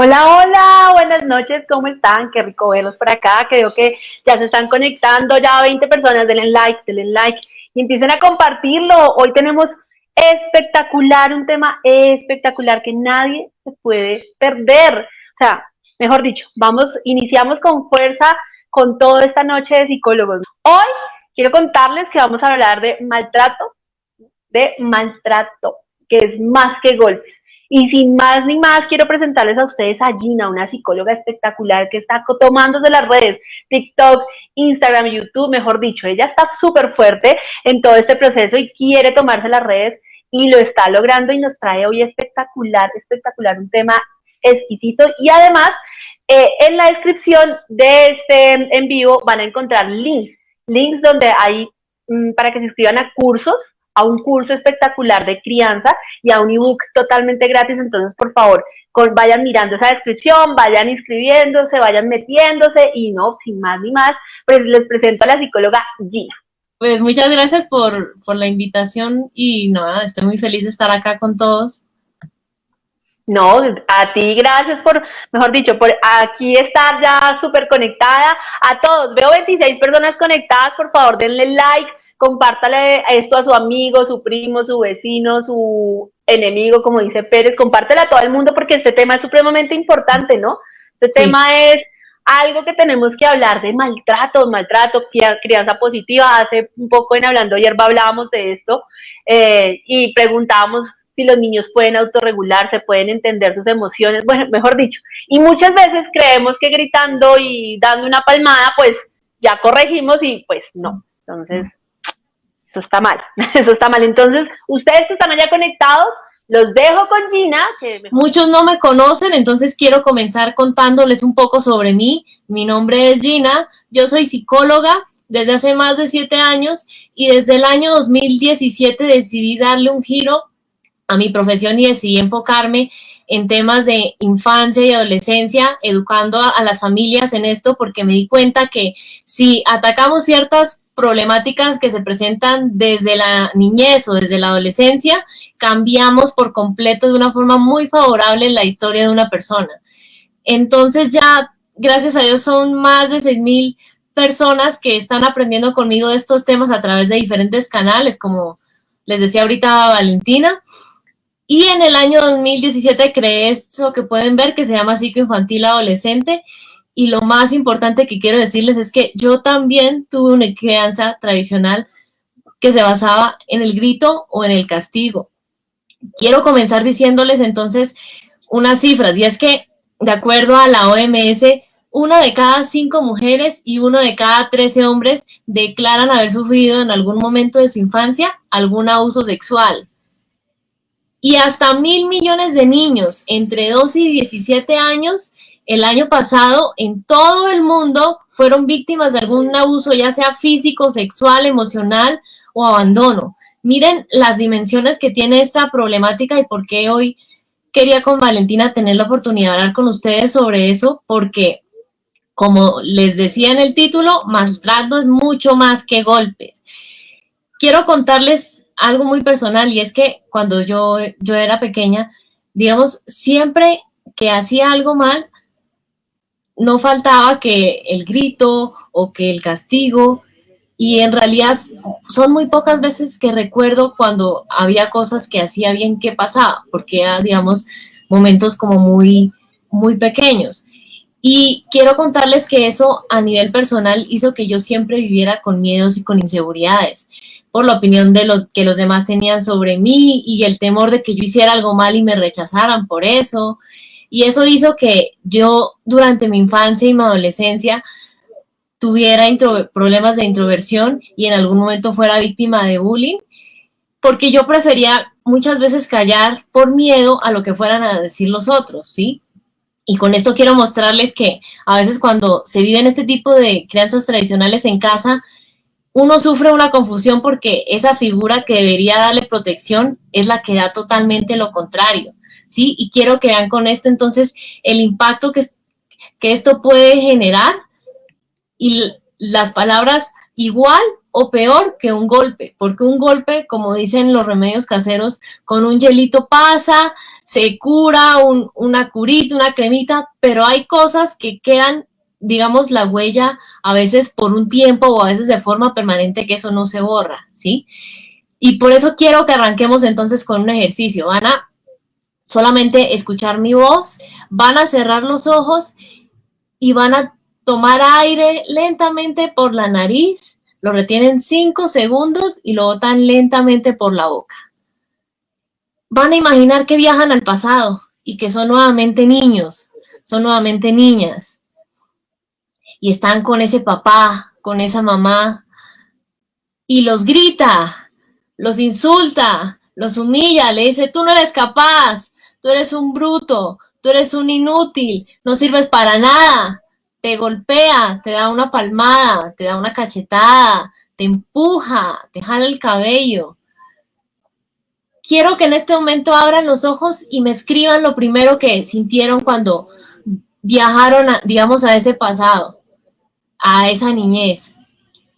Hola, hola, buenas noches, ¿cómo están? Qué rico verlos por acá, creo que ya se están conectando, ya 20 personas, denle like y empiecen a compartirlo. Hoy tenemos espectacular, un tema espectacular que nadie se puede perder. O sea, mejor dicho, iniciamos con fuerza con toda esta noche de psicólogos. Hoy quiero contarles que vamos a hablar de maltrato, que es más que golpes. Y sin más ni más, quiero presentarles a ustedes a Gina, una psicóloga espectacular que está tomándose las redes, TikTok, Instagram, YouTube, mejor dicho. Ella está súper fuerte en todo este proceso y quiere tomarse las redes y lo está logrando y nos trae hoy espectacular, un tema exquisito. Y además, en la descripción de este en vivo van a encontrar links donde hay para que se inscriban a un curso espectacular de crianza y a un ebook totalmente gratis. Entonces, por favor, vayan mirando esa descripción, vayan inscribiéndose, vayan metiéndose y no, sin más ni más, pues les presento a la psicóloga Gina. Pues muchas gracias por la invitación y nada, estoy muy feliz de estar acá con todos. No, a ti gracias por, mejor dicho, por aquí estar ya súper conectada. A todos, veo 26 personas conectadas, por favor denle like, compártale esto a su amigo, su primo, su vecino, su enemigo, como dice Pérez, compártela a todo el mundo porque este tema es supremamente importante, ¿no? Este Sí. tema es algo que tenemos que hablar de maltrato, crianza positiva. Hace un poco en Hablando Hierba hablábamos de esto y preguntábamos si los niños pueden autorregularse, pueden entender sus emociones, bueno, mejor dicho. Y muchas veces creemos que gritando y dando una palmada, pues ya corregimos y pues no. Entonces, eso está mal, eso está mal. Entonces, ustedes que están allá conectados, los dejo con Gina. Muchos no me conocen, entonces quiero comenzar contándoles un poco sobre mí. Mi nombre es Gina, yo soy psicóloga desde hace más de 7 años y desde el año 2017 decidí darle un giro a mi profesión y decidí enfocarme en temas de infancia y adolescencia, educando a las familias en esto, porque me di cuenta que si atacamos ciertas problemáticas que se presentan desde la niñez o desde la adolescencia, cambiamos por completo de una forma muy favorable la historia de una persona. Entonces ya, gracias a Dios, son más de 6,000 personas que están aprendiendo conmigo de estos temas a través de diferentes canales, como les decía ahorita Valentina. Y en el año 2017 creé esto que pueden ver que se llama Psicoinfantil Adolescente. Y lo más importante que quiero decirles es que yo también tuve una crianza tradicional que se basaba en el grito o en el castigo. Quiero comenzar diciéndoles entonces unas cifras, y es que de acuerdo a la OMS, 1 de cada 5 mujeres y 1 de cada 13 hombres declaran haber sufrido en algún momento de su infancia algún abuso sexual. Y hasta 1,000 millones de niños entre 12 y 17 años el año pasado en todo el mundo fueron víctimas de algún abuso, ya sea físico, sexual, emocional o abandono. Miren las dimensiones que tiene esta problemática y por qué hoy quería con Valentina tener la oportunidad de hablar con ustedes sobre eso, porque como les decía en el título, maltrato es mucho más que golpes. Quiero contarles algo muy personal, y es que cuando yo era pequeña, digamos, siempre que hacía algo mal, no faltaba que el grito o que el castigo, y en realidad son muy pocas veces que recuerdo cuando había cosas que hacía bien que pasaba, porque eran, digamos, momentos como muy pequeños. Y quiero contarles que eso a nivel personal hizo que yo siempre viviera con miedos y con inseguridades, por la opinión de los que los demás tenían sobre mí y el temor de que yo hiciera algo mal y me rechazaran por eso. Y eso hizo que yo durante mi infancia y mi adolescencia tuviera problemas de introversión y en algún momento fuera víctima de bullying, porque yo prefería muchas veces callar por miedo a lo que fueran a decir los otros, ¿sí? Y con esto quiero mostrarles que a veces cuando se viven este tipo de crianzas tradicionales en casa, uno sufre una confusión porque esa figura que debería darle protección es la que da totalmente lo contrario, ¿sí? Y quiero que vean con esto entonces el impacto que esto puede generar, y las palabras igual o peor que un golpe, porque un golpe, como dicen los remedios caseros, con un hielito pasa, se cura, una curita, una cremita, pero hay cosas que quedan, digamos, la huella a veces por un tiempo o a veces de forma permanente, que eso no se borra, ¿sí? Y por eso quiero que arranquemos entonces con un ejercicio. Van a solamente escuchar mi voz, van a cerrar los ojos y van a tomar aire lentamente por la nariz, lo retienen 5 segundos y lo botan lentamente por la boca. Van a imaginar que viajan al pasado y que son nuevamente niños, son nuevamente niñas y están con ese papá, con esa mamá y los grita, los insulta, los humilla, le dice: tú no eres capaz, tú eres un bruto, tú eres un inútil, no sirves para nada. Te golpea, te da una palmada, te da una cachetada, te empuja, te jala el cabello. Quiero que en este momento abran los ojos y me escriban lo primero que sintieron cuando viajaron, digamos, a ese pasado, a esa niñez.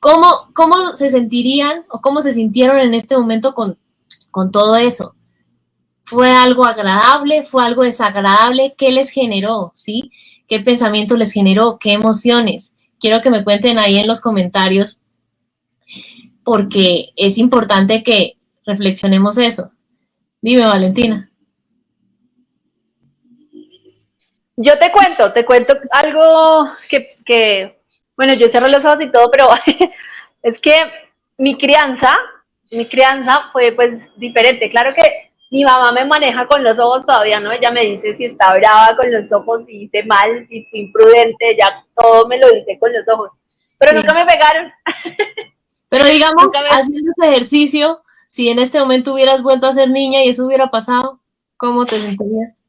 ¿Cómo se sentirían o cómo se sintieron en este momento con todo eso? ¿Fue algo agradable? ¿Fue algo desagradable? ¿Qué les generó? ¿Sí? ¿Qué pensamientos les generó? ¿Qué emociones? Quiero que me cuenten ahí en los comentarios porque es importante que reflexionemos eso. Dime, Valentina. Yo te cuento algo bueno, yo cierro los ojos y todo, pero es que mi crianza fue pues diferente. Claro que mi mamá me maneja con los ojos todavía, ¿no? Ella me dice si está brava con los ojos, si hice mal, si fui imprudente, ya todo me lo dice con los ojos. Pero sí, nunca me pegaron. Pero digamos, haciendo ese ejercicio, si en este momento hubieras vuelto a ser niña y eso hubiera pasado, ¿cómo te sentirías?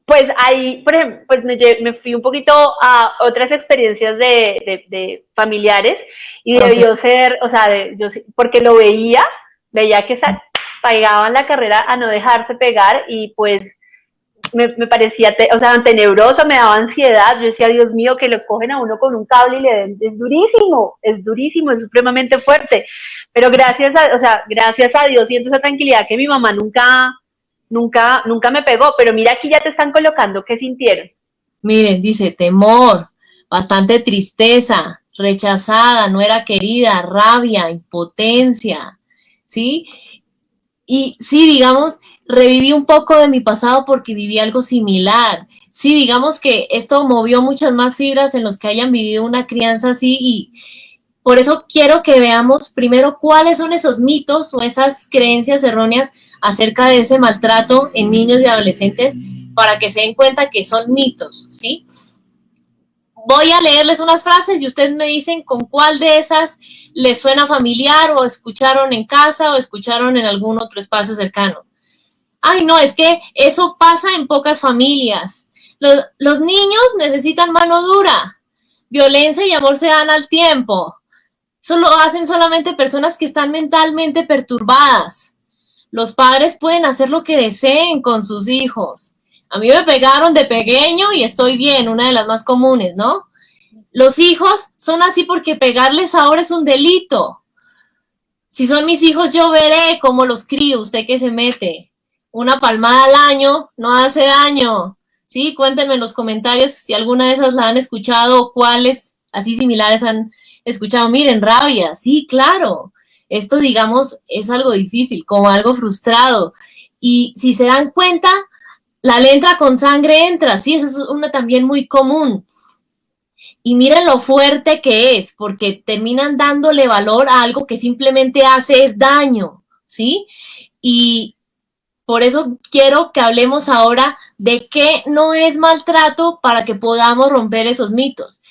Pues ahí, por ejemplo, pues me fui un poquito a otras experiencias de familiares y debió ser, o sea, porque lo veía que pagaban la carrera a no dejarse pegar y pues me parecía, o sea, tenebroso, me daba ansiedad. Yo decía, Dios mío, que lo cogen a uno con un cable y le den, es durísimo, es supremamente fuerte. Pero gracias a Dios siento esa tranquilidad que mi mamá nunca me pegó, pero mira, aquí ya te están colocando qué sintieron. Miren, dice temor, bastante tristeza, rechazada, no era querida, rabia, impotencia, ¿sí? Y sí, digamos, reviví un poco de mi pasado porque viví algo similar. Sí, digamos que esto movió muchas más fibras en los que hayan vivido una crianza así y por eso quiero que veamos primero cuáles son esos mitos o esas creencias erróneas acerca de ese maltrato en niños y adolescentes para que se den cuenta que son mitos, ¿sí? Voy a leerles unas frases y ustedes me dicen con cuál de esas les suena familiar o escucharon en casa o escucharon en algún otro espacio cercano. Ay, no, es que eso pasa en pocas familias. Los niños necesitan mano dura. Violencia y amor se dan al tiempo. Eso lo hacen solamente personas que están mentalmente perturbadas. Los padres pueden hacer lo que deseen con sus hijos. A mí me pegaron de pequeño y estoy bien, una de las más comunes, ¿no? Los hijos son así porque pegarles ahora es un delito. Si son mis hijos, yo veré cómo los crío. Usted que se mete. Una palmada al año no hace daño. ¿Sí? Cuéntenme en los comentarios si alguna de esas la han escuchado o cuáles así similares han escuchado. Miren, rabia, sí, claro. Esto, digamos, es algo difícil, como algo frustrado. Y si se dan cuenta, la letra con sangre entra, sí, esa es una también muy común. Y miren lo fuerte que es, porque terminan dándole valor a algo que simplemente hace es daño, ¿sí? Y por eso quiero que hablemos ahora de qué no es maltrato para que podamos romper esos mitos.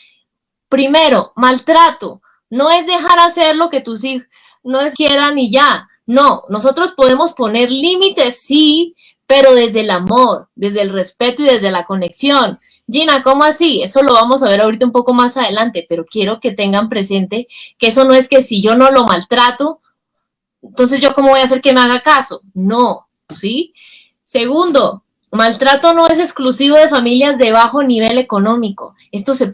Primero, maltrato no es dejar hacer lo que tus hijos no quieran y ya. No, nosotros podemos poner límites, sí, pero desde el amor, desde el respeto y desde la conexión. Gina, ¿cómo así? Eso lo vamos a ver ahorita un poco más adelante, pero quiero que tengan presente que eso no es que si yo no lo maltrato, entonces yo cómo voy a hacer que me haga caso. No, ¿sí? Segundo, Maltrato no es exclusivo de familias de bajo nivel económico. Esto es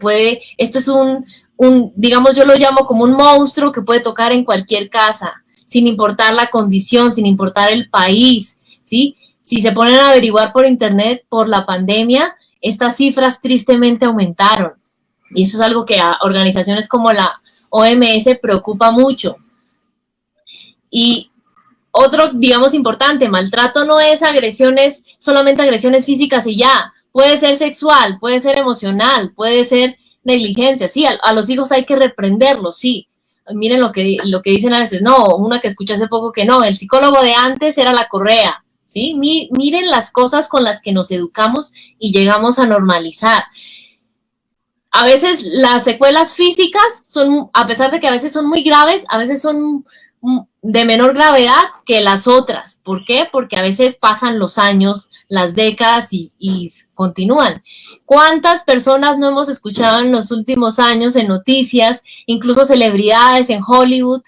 digamos, yo lo llamo como un monstruo que puede tocar en cualquier casa, sin importar la condición, sin importar el país, ¿sí? Si se ponen a averiguar por internet, por la pandemia, estas cifras tristemente aumentaron. Y eso es algo que a organizaciones como la OMS preocupa mucho. Y otro, digamos, importante, maltrato no es agresiones, solamente agresiones físicas y ya. Puede ser sexual, puede ser emocional, puede ser negligencia. Sí, a los hijos hay que reprenderlos, sí. Miren lo que dicen a veces, no, una que escuché hace poco que no, el psicólogo de antes era la correa, ¿sí? Miren las cosas con las que nos educamos y llegamos a normalizar. A veces las secuelas físicas son, a pesar de que a veces son muy graves, a veces son de menor gravedad que las otras. ¿Por qué? Porque a veces pasan los años, las décadas y continúan. ¿Cuántas personas no hemos escuchado en los últimos años en noticias, incluso celebridades en Hollywood,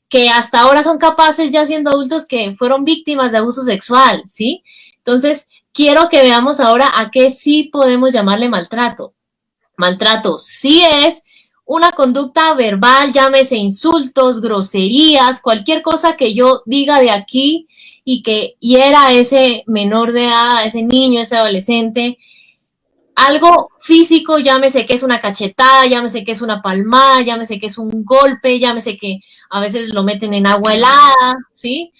que hasta ahora son capaces, ya siendo adultos, que fueron víctimas de abuso sexual, ¿sí? Entonces, quiero que veamos ahora a qué sí podemos llamarle maltrato. Maltrato sí es una conducta verbal, llámese insultos, groserías, cualquier cosa que yo diga de aquí y que hiera a ese menor de edad, a ese niño, a ese adolescente. Algo físico, llámese que es una cachetada, llámese que es una palmada, llámese que es un golpe, llámese que a veces lo meten en agua helada, ¿sí?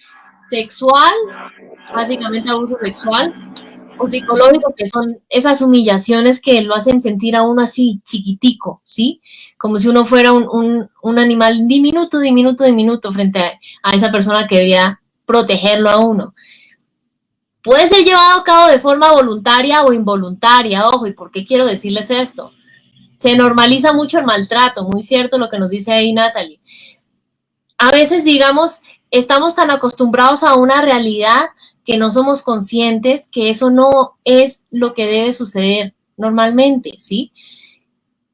Sexual, básicamente abuso sexual, o psicológico, que son esas humillaciones que lo hacen sentir a uno así, chiquitico, ¿sí? Como si uno fuera un animal diminuto frente a esa persona que debía protegerlo a uno. Puede ser llevado a cabo de forma voluntaria o involuntaria, ojo, ¿y por qué quiero decirles esto? Se normaliza mucho el maltrato, muy cierto lo que nos dice ahí Natalie. A veces, digamos, estamos tan acostumbrados a una realidad que no somos conscientes que eso no es lo que debe suceder normalmente, ¿sí?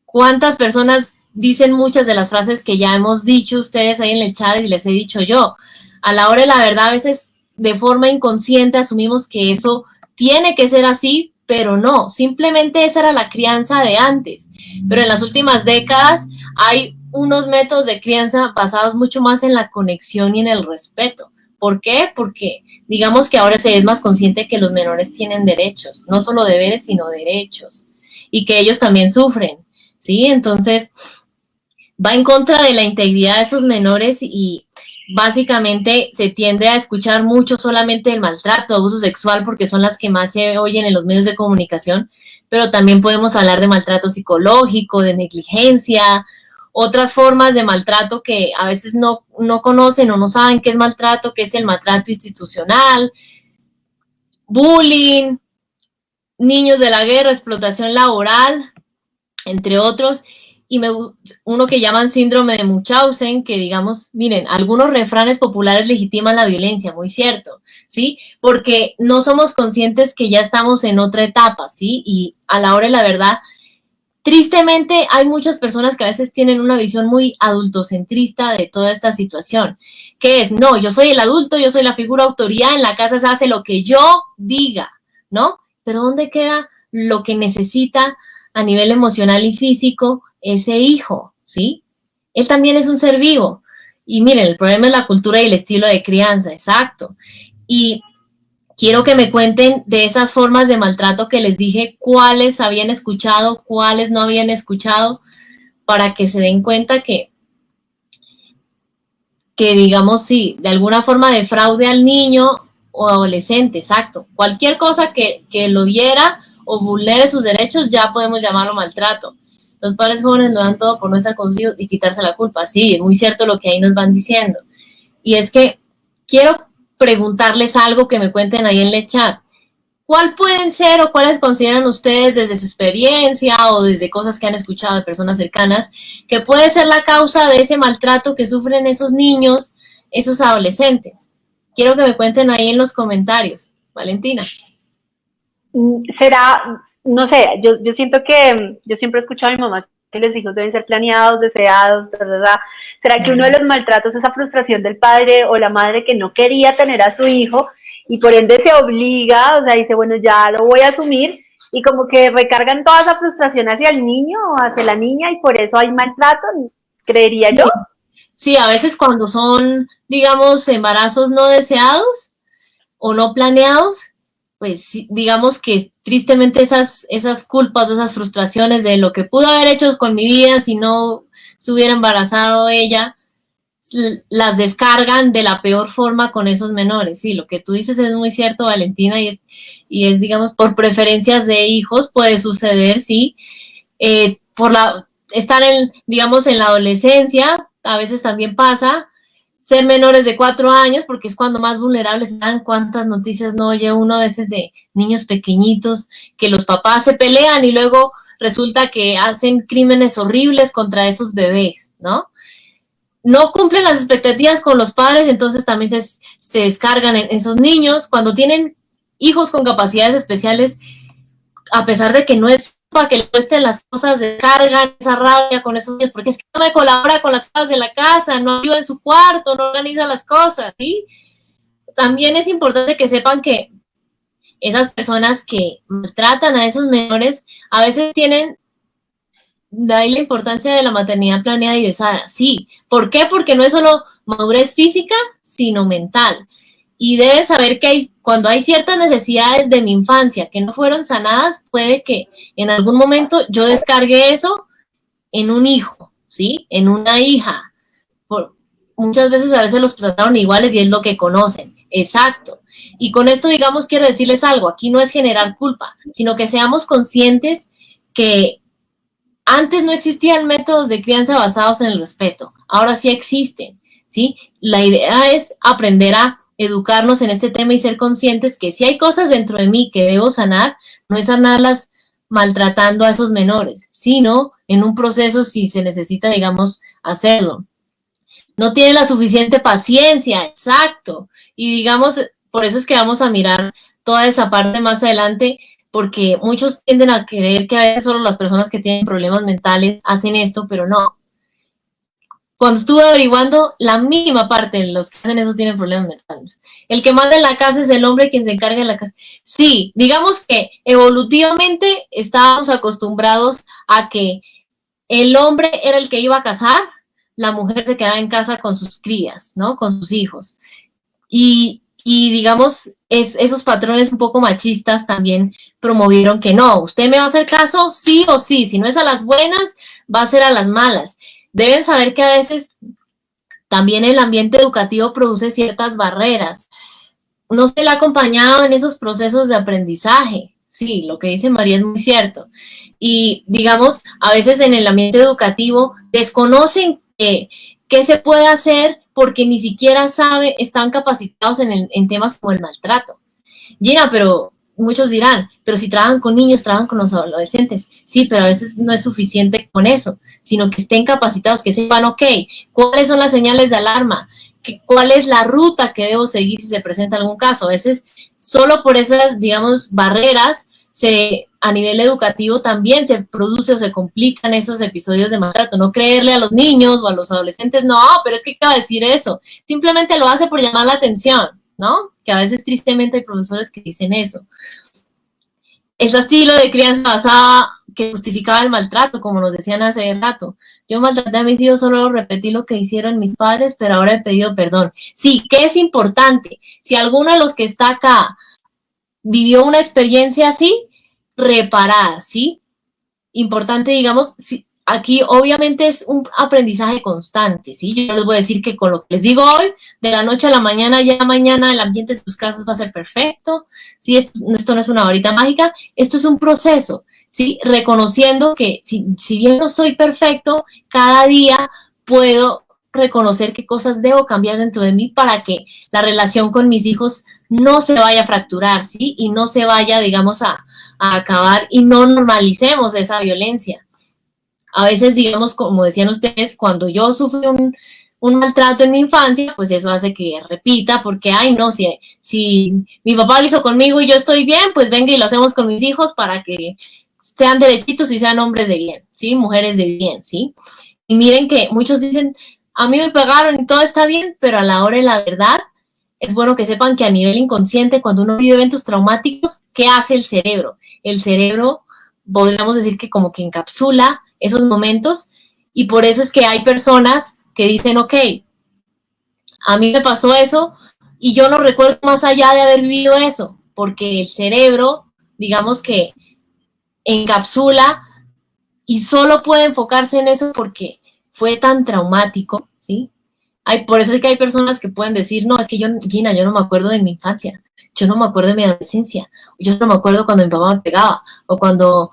¿Cuántas personas dicen muchas de las frases que ya hemos dicho ustedes ahí en el chat y les he dicho yo? A la hora de la verdad, a veces de forma inconsciente asumimos que eso tiene que ser así, pero no, simplemente esa era la crianza de antes. Pero en las últimas décadas hay unos métodos de crianza basados mucho más en la conexión y en el respeto. ¿Por qué? Porque digamos que ahora se es más consciente que los menores tienen derechos, no solo deberes, sino derechos, y que ellos también sufren, ¿sí? Entonces, va en contra de la integridad de esos menores y básicamente se tiende a escuchar mucho solamente el maltrato, abuso sexual, porque son las que más se oyen en los medios de comunicación, pero también podemos hablar de maltrato psicológico, de negligencia, otras formas de maltrato que a veces no conocen o no saben qué es maltrato, que es el maltrato institucional, bullying, niños de la guerra, explotación laboral, entre otros, y uno que llaman síndrome de Munchausen, que digamos, miren, algunos refranes populares legitiman la violencia, muy cierto, ¿sí? Porque no somos conscientes que ya estamos en otra etapa, ¿sí? Y a la hora de la verdad, tristemente hay muchas personas que a veces tienen una visión muy adultocentrista de toda esta situación, que es, no, yo soy el adulto, yo soy la figura de autoridad, en la casa se hace lo que yo diga, ¿no? Pero ¿dónde queda lo que necesita a nivel emocional y físico ese hijo, ¿sí? Él también es un ser vivo. Y miren, el problema es la cultura y el estilo de crianza, exacto. Y quiero que me cuenten de esas formas de maltrato que les dije, cuáles habían escuchado, cuáles no habían escuchado, para que se den cuenta que digamos, sí, de alguna forma defraude al niño o adolescente, exacto. Cualquier cosa que lo hiera o vulnere sus derechos, ya podemos llamarlo maltrato. Los padres jóvenes lo dan todo por no estar consigo y quitarse la culpa. Sí, es muy cierto lo que ahí nos van diciendo. Y es que quiero preguntarles algo que me cuenten ahí en el chat. ¿Cuál pueden ser o cuáles consideran ustedes desde su experiencia o desde cosas que han escuchado de personas cercanas que puede ser la causa de ese maltrato que sufren esos niños, esos adolescentes? Quiero que me cuenten ahí en los comentarios. Valentina. Será, no sé, yo siento que yo siempre he escuchado a mi mamá que los hijos deben ser planeados, deseados, ¿verdad? ¿Será que uno de los maltratos es esa frustración del padre o la madre que no quería tener a su hijo y por ende se obliga, o sea, dice, bueno, ya lo voy a asumir, y como que recargan toda esa frustración hacia el niño o hacia la niña, y por eso hay maltrato, creería yo. Sí, a veces cuando son, digamos, embarazos no deseados o no planeados, pues digamos que tristemente esas culpas o esas frustraciones de lo que pudo haber hecho con mi vida si no se hubiera embarazado ella, las descargan de la peor forma con esos menores. Sí, lo que tú dices es muy cierto, Valentina, y es digamos, por preferencias de hijos puede suceder, sí, estar digamos, en la adolescencia, a veces también pasa, ser menores de 4 años, porque es cuando más vulnerables están. Cuántas noticias no oye uno a veces de niños pequeñitos que los papás se pelean y luego resulta que hacen crímenes horribles contra esos bebés, ¿no? No cumplen las expectativas con los padres, entonces también se descargan en esos niños. Cuando tienen hijos con capacidades especiales, a pesar de que no es para que le cuesten las cosas, descargan esa rabia con esos niños, porque es que no me colabora con las cosas de la casa, no ayuda en su cuarto, no organiza las cosas, ¿sí? También es importante que sepan que esas personas que maltratan a esos menores, a veces tienen de ahí la importancia de la maternidad planeada y deseada. Sí. ¿Por qué? Porque no es solo madurez física, sino mental. Y deben saber que cuando hay ciertas necesidades de mi infancia que no fueron sanadas, puede que en algún momento yo descargue eso en un hijo, ¿sí? En una hija. Muchas veces a veces los trataron iguales y es lo que conocen. Exacto. Y con esto, digamos, quiero decirles algo. Aquí no es generar culpa, sino que seamos conscientes que antes no existían métodos de crianza basados en el respeto, ahora sí existen, ¿sí? La idea es aprender a educarnos en este tema y ser conscientes que si hay cosas dentro de mí que debo sanar, no es sanarlas maltratando a esos menores, sino en un proceso si se necesita, digamos, hacerlo. No tiene la suficiente paciencia, exacto, y digamos, por eso es que vamos a mirar toda esa parte más adelante, porque muchos tienden a creer que a veces solo las personas que tienen problemas mentales hacen esto, pero no. Cuando estuve averiguando, la mínima parte de los que hacen eso tienen problemas mentales. El que manda en la casa es el hombre quien se encarga de la casa. Sí, digamos que evolutivamente estábamos acostumbrados a que el hombre era el que iba a cazar, la mujer se quedaba en casa con sus crías, ¿no? Con sus hijos. Y digamos, esos patrones un poco machistas también promovieron que no, usted me va a hacer caso sí o sí, si no es a las buenas, va a ser a las malas. Deben saber que a veces también el ambiente educativo produce ciertas barreras. No se le ha acompañado en esos procesos de aprendizaje. Sí, lo que dice María es muy cierto. Y digamos, a veces en el ambiente educativo desconocen qué se puede hacer porque ni siquiera están capacitados en temas como el maltrato. Gina, pero muchos dirán, pero si trabajan con niños, trabajan con los adolescentes. Sí, pero a veces no es suficiente con eso, sino que estén capacitados, que sepan, ok, cuáles son las señales de alarma, cuál es la ruta que debo seguir si se presenta algún caso. A veces, solo por esas, digamos, barreras, a nivel educativo también se produce o se complican esos episodios de maltrato. No creerle a los niños o a los adolescentes, no, pero es que acaba de decir eso. Simplemente lo hace por llamar la atención, ¿no? Que a veces tristemente hay profesores que dicen eso. Ese estilo de crianza basada que justificaba el maltrato, como nos decían hace rato. Yo maltraté a mis hijos, solo repetí lo que hicieron mis padres, pero ahora he pedido perdón. Sí, que es importante. Si alguno de los que está acá vivió una experiencia así, reparar, ¿sí? Importante, digamos, aquí obviamente es un aprendizaje constante, ¿sí? Yo les voy a decir que con lo que les digo hoy, de la noche a la mañana, ya mañana el ambiente de sus casas va a ser perfecto, ¿sí? Esto no es una varita mágica, esto es un proceso, ¿sí? Reconociendo que si bien no soy perfecto, cada día puedo reconocer qué cosas debo cambiar dentro de mí para que la relación con mis hijos no se vaya a fracturar, ¿sí? Y no se vaya, digamos, a acabar y no normalicemos esa violencia. A veces, digamos, como decían ustedes, cuando yo sufrí un maltrato en mi infancia, pues eso hace que repita, porque, ay, no, si mi papá lo hizo conmigo y yo estoy bien, pues venga y lo hacemos con mis hijos para que sean derechitos y sean hombres de bien, ¿sí? Mujeres de bien, ¿sí? Y miren que muchos dicen, a mí me pegaron y todo está bien, pero a la hora de la verdad, es bueno que sepan que a nivel inconsciente, cuando uno vive eventos traumáticos, ¿qué hace el cerebro? El cerebro, podríamos decir que como que encapsula esos momentos, y por eso es que hay personas que dicen, ok, a mí me pasó eso y yo no recuerdo más allá de haber vivido eso, porque el cerebro, digamos que encapsula y solo puede enfocarse en eso porque fue tan traumático, ¿sí? Por eso es que hay personas que pueden decir, no, es que Gina, yo no me acuerdo de mi infancia, yo no me acuerdo de mi adolescencia, yo no me acuerdo cuando mi papá me pegaba, o cuando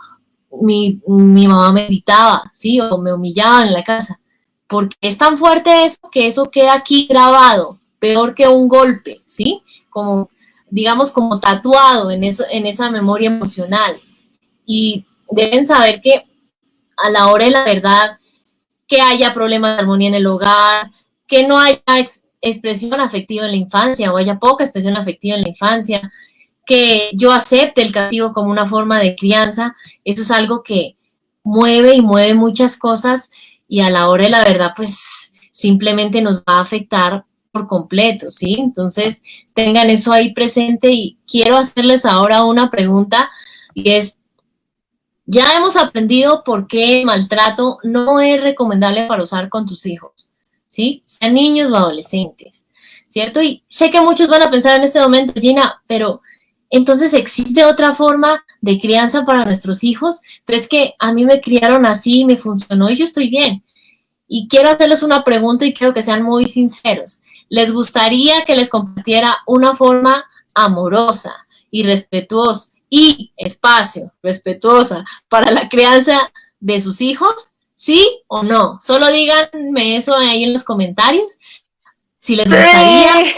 mi mamá me gritaba, ¿sí? O me humillaban en la casa. Porque es tan fuerte eso que eso queda aquí grabado, peor que un golpe, ¿sí? Como, digamos, como tatuado en esa memoria emocional. Y deben saber que a la hora de la verdad, que haya problemas de armonía en el hogar, que no haya expresión afectiva en la infancia o haya poca expresión afectiva en la infancia, que yo acepte el castigo como una forma de crianza, eso es algo que mueve y mueve muchas cosas y a la hora de la verdad, pues simplemente nos va a afectar por completo, ¿sí? Entonces, tengan eso ahí presente y quiero hacerles ahora una pregunta y es, ya hemos aprendido por qué el maltrato no es recomendable para usar con tus hijos, ¿sí? Sean niños o adolescentes, ¿cierto? Y sé que muchos van a pensar en este momento, Gina, pero entonces existe otra forma de crianza para nuestros hijos, pero es que a mí me criaron así, me funcionó y yo estoy bien. Y quiero hacerles una pregunta y quiero que sean muy sinceros. ¿Les gustaría que les compartiera una forma amorosa y respetuosa y respetuosa para la crianza de sus hijos? ¿Sí o no? Solo díganme eso ahí en los comentarios. Si les gustaría.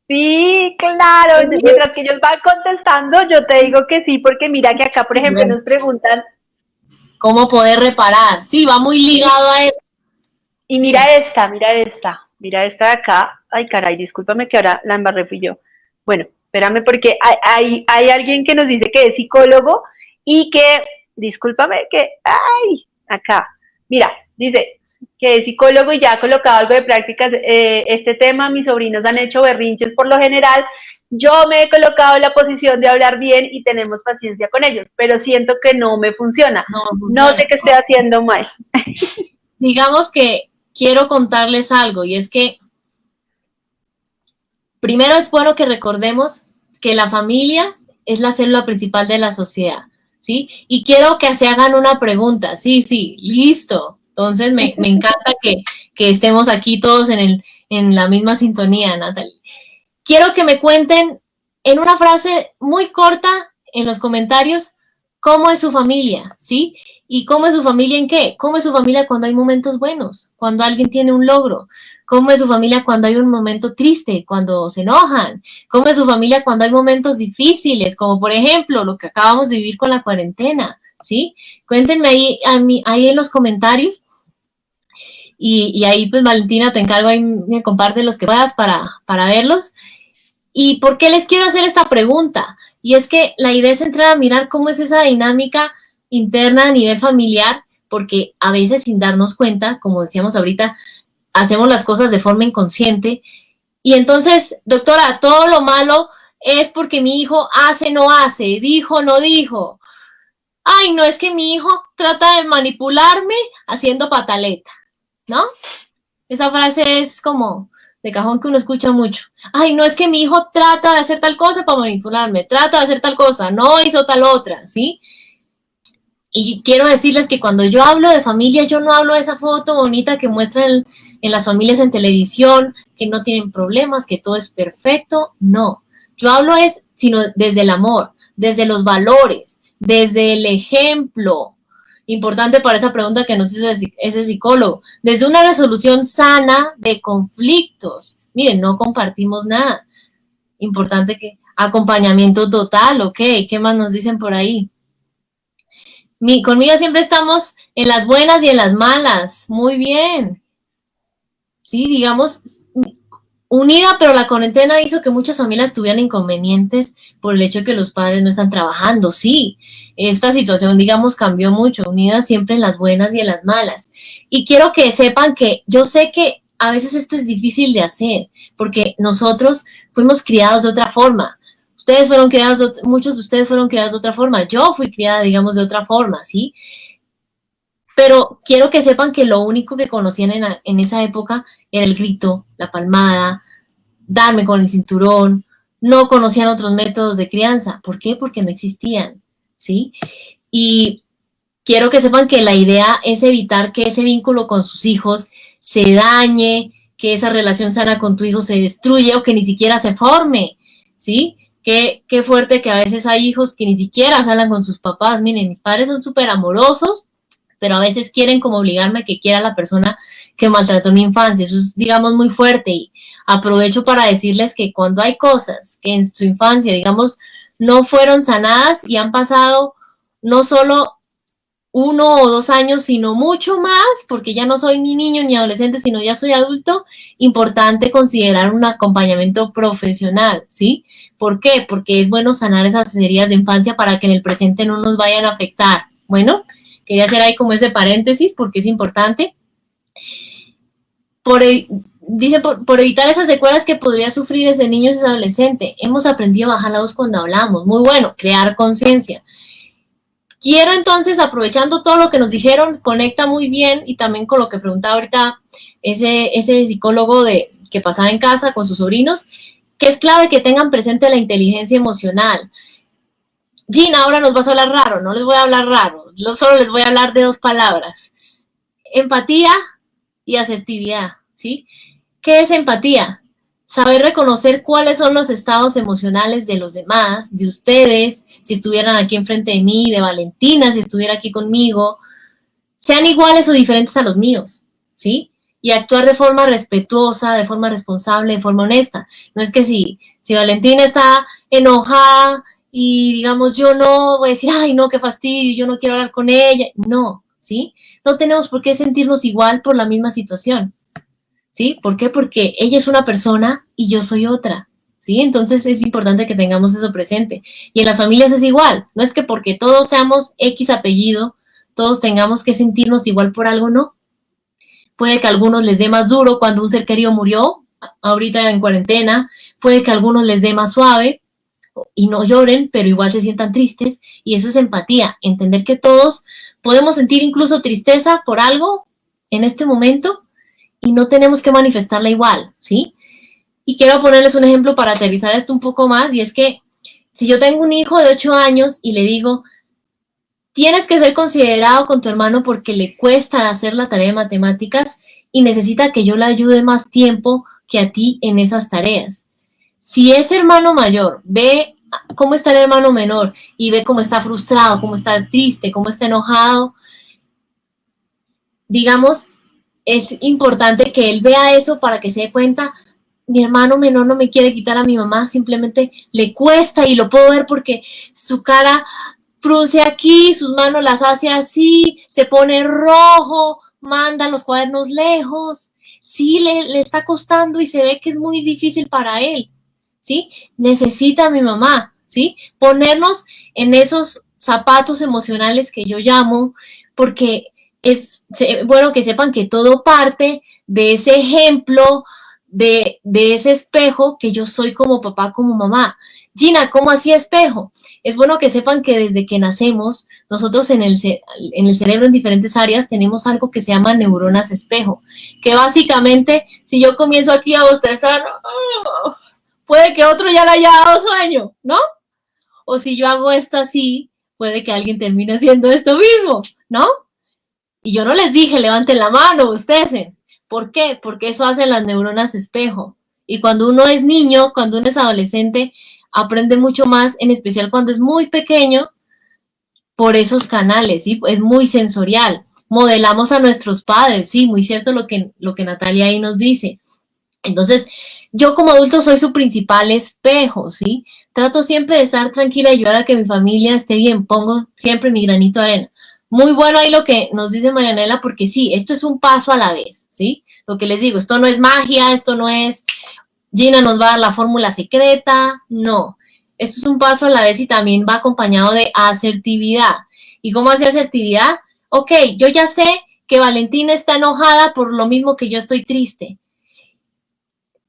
Sí, claro. Mientras que ellos van contestando, yo te digo que sí, porque mira que acá, por ejemplo, nos preguntan ¿cómo poder reparar? Sí, va muy ligado a eso. Y mira esta de acá. Ay, caray, discúlpame que ahora la embarré fui yo. Bueno, espérame porque hay alguien que nos dice que es psicólogo y que, discúlpame que, ay, acá. Mira, dice que es psicólogo y ya ha colocado algo de prácticas este tema. Mis sobrinos han hecho berrinches por lo general. Yo me he colocado en la posición de hablar bien y tenemos paciencia con ellos, pero siento que no me funciona. No sé qué estoy haciendo mal. Digamos que quiero contarles algo y es que primero es bueno que recordemos que la familia es la célula principal de la sociedad, ¿sí? Y quiero que se hagan una pregunta, sí, listo. Entonces me encanta que estemos aquí todos en la misma sintonía, Natalie. Quiero que me cuenten en una frase muy corta en los comentarios cómo es su familia, ¿sí? ¿Y cómo es su familia en qué? ¿Cómo es su familia cuando hay momentos buenos? Cuando alguien tiene un logro. ¿Cómo es su familia cuando hay un momento triste? Cuando se enojan. ¿Cómo es su familia cuando hay momentos difíciles? Como por ejemplo lo que acabamos de vivir con la cuarentena, ¿sí? Cuéntenme ahí en los comentarios. Y ahí pues Valentina te encargo, ahí me comparte los que puedas para verlos. ¿Y por qué les quiero hacer esta pregunta? Y es que la idea es entrar a mirar cómo es esa dinámica interna a nivel familiar, porque a veces sin darnos cuenta, como decíamos ahorita, hacemos las cosas de forma inconsciente. Y entonces, doctora, todo lo malo es porque mi hijo hace, no hace, dijo, no dijo. Ay, no, es que mi hijo trata de manipularme haciendo pataleta, ¿no? Esa frase es como de cajón que uno escucha mucho. Ay, no, es que mi hijo trata de hacer tal cosa para manipularme, trata de hacer tal cosa, no hizo tal otra, ¿sí? Y quiero decirles que cuando yo hablo de familia, yo no hablo de esa foto bonita que muestran en las familias en televisión, que no tienen problemas, que todo es perfecto, no. Yo hablo sino desde el amor, desde los valores, desde el ejemplo. Importante para esa pregunta que nos hizo ese psicólogo, desde una resolución sana de conflictos. Miren, no compartimos nada. Importante que acompañamiento total, ok, ¿qué más nos dicen por ahí? Conmigo siempre estamos en las buenas y en las malas, muy bien. Sí, digamos, unida, pero la cuarentena hizo que muchas familias tuvieran inconvenientes por el hecho de que los padres no están trabajando. Sí, esta situación, digamos, cambió mucho, unida siempre en las buenas y en las malas. Y quiero que sepan que yo sé que a veces esto es difícil de hacer, porque nosotros fuimos criados de otra forma. Ustedes fueron criados, muchos de ustedes fueron criados de otra forma. Yo fui criada, digamos, de otra forma, ¿sí? Pero quiero que sepan que lo único que conocían en esa época era el grito, la palmada, darme con el cinturón. No conocían otros métodos de crianza. ¿Por qué? Porque no existían, ¿sí? Y quiero que sepan que la idea es evitar que ese vínculo con sus hijos se dañe, que esa relación sana con tu hijo se destruya o que ni siquiera se forme, ¿sí? Qué fuerte que a veces hay hijos que ni siquiera hablan con sus papás. Miren, mis padres son súper amorosos, pero a veces quieren como obligarme a que quiera a la persona que maltrató mi infancia. Eso es, digamos, muy fuerte. Y aprovecho para decirles que cuando hay cosas que en su infancia, digamos, no fueron sanadas y han pasado no solo 1 o 2 años, sino mucho más, porque ya no soy ni niño ni adolescente, sino ya soy adulto, importante considerar un acompañamiento profesional, ¿sí? ¿Por qué? Porque es bueno sanar esas heridas de infancia para que en el presente no nos vayan a afectar. Bueno, quería hacer ahí como ese paréntesis porque es importante. Dice, por evitar esas secuelas que podría sufrir ese niño o ese adolescente, hemos aprendido a bajar la voz cuando hablamos. Muy bueno, crear conciencia. Quiero entonces, aprovechando todo lo que nos dijeron, conecta muy bien y también con lo que preguntaba ahorita ese psicólogo que pasaba en casa con sus sobrinos, que es clave que tengan presente la inteligencia emocional. Gina, ahora nos vas a hablar raro, no les voy a hablar raro, solo les voy a hablar de 2 palabras. Empatía y asertividad, ¿sí? ¿Qué es empatía? Saber reconocer cuáles son los estados emocionales de los demás, de ustedes, si estuvieran aquí enfrente de mí, de Valentina, si estuviera aquí conmigo, sean iguales o diferentes a los míos, ¿sí? Y actuar de forma respetuosa, de forma responsable, de forma honesta. No es que si Valentina está enojada y digamos yo no voy a decir, ay no, qué fastidio, yo no quiero hablar con ella. No, ¿sí? No tenemos por qué sentirnos igual por la misma situación. ¿Sí? ¿Por qué? Porque ella es una persona y yo soy otra, ¿sí? Entonces es importante que tengamos eso presente. Y en las familias es igual, no es que porque todos seamos X apellido, todos tengamos que sentirnos igual por algo, no. Puede que a algunos les dé más duro cuando un ser querido murió, ahorita en cuarentena, puede que a algunos les dé más suave y no lloren, pero igual se sientan tristes, y eso es empatía, entender que todos podemos sentir incluso tristeza por algo en este momento, y no tenemos que manifestarla igual, ¿sí? Y quiero ponerles un ejemplo para aterrizar esto un poco más, y es que si yo tengo un hijo de 8 años y le digo, tienes que ser considerado con tu hermano porque le cuesta hacer la tarea de matemáticas y necesita que yo le ayude más tiempo que a ti en esas tareas. Si ese hermano mayor ve cómo está el hermano menor y ve cómo está frustrado, cómo está triste, cómo está enojado, digamos, es importante que él vea eso para que se dé cuenta, mi hermano menor no me quiere quitar a mi mamá, simplemente le cuesta y lo puedo ver porque su cara frunce aquí, sus manos las hace así, se pone rojo, manda los cuadernos lejos, sí le está costando y se ve que es muy difícil para él, ¿sí? Necesita a mi mamá, ¿sí? Ponernos en esos zapatos emocionales que yo llamo, porque es bueno que sepan que todo parte de ese ejemplo, de ese espejo que yo soy como papá, como mamá. Gina, ¿cómo así espejo? Es bueno que sepan que desde que nacemos, nosotros en el cerebro en diferentes áreas tenemos algo que se llama neuronas espejo, que básicamente, si yo comienzo aquí a bostezar, puede que otro ya le haya dado sueño, ¿no? O si yo hago esto así, puede que alguien termine haciendo esto mismo, ¿no? Y yo no les dije, levanten la mano, ustedes. ¿Por qué? Porque eso hacen las neuronas espejo. Y cuando uno es niño, cuando uno es adolescente, aprende mucho más, en especial cuando es muy pequeño, por esos canales, ¿sí? Es muy sensorial. Modelamos a nuestros padres, sí, muy cierto lo que Natalia ahí nos dice. Entonces, yo como adulto soy su principal espejo, ¿sí? Trato siempre de estar tranquila y ayudar a que mi familia esté bien. Pongo siempre mi granito de arena. Muy bueno ahí lo que nos dice Marianela, porque sí, esto es un paso a la vez, ¿sí? Lo que les digo, esto no es magia, esto no es Gina nos va a dar la fórmula secreta, no. Esto es un paso a la vez y también va acompañado de asertividad. ¿Y cómo hace asertividad? Ok, yo ya sé que Valentina está enojada por lo mismo que yo estoy triste.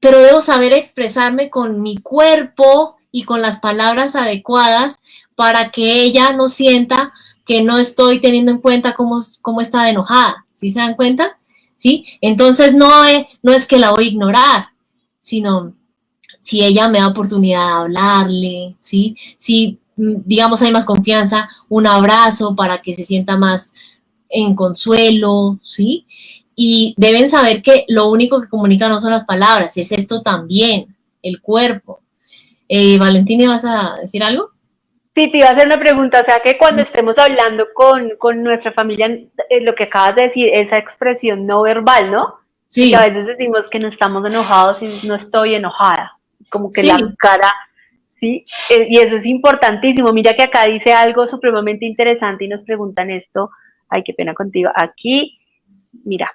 pero debo saber expresarme con mi cuerpo y con las palabras adecuadas para que ella no sienta que no estoy teniendo en cuenta cómo está de enojada. ¿Sí se dan cuenta? ¿Sí? Entonces no es que la voy a ignorar, sino si ella me da oportunidad de hablarle, ¿sí? Si, digamos, hay más confianza, un abrazo para que se sienta más en consuelo, ¿sí? Y deben saber que lo único que comunica no son las palabras, es esto también, el cuerpo. Valentina, ¿vas a decir algo? Sí, te iba a hacer una pregunta, o sea que cuando estemos hablando con nuestra familia, lo que acabas de decir, esa expresión no verbal, ¿no? Porque a Sí, veces decimos que no estamos enojados y no estoy enojada, como que la sí. cara, ¿sí? Y eso es importantísimo. Mira que acá dice algo supremamente interesante y nos preguntan esto, ay, qué pena contigo, aquí, mira,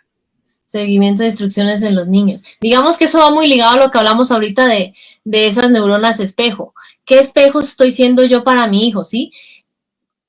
Seguimiento de instrucciones en los niños. Digamos que eso va muy ligado a lo que hablamos ahorita de esas neuronas espejo. ¿Qué espejo estoy siendo yo para mi hijo, sí?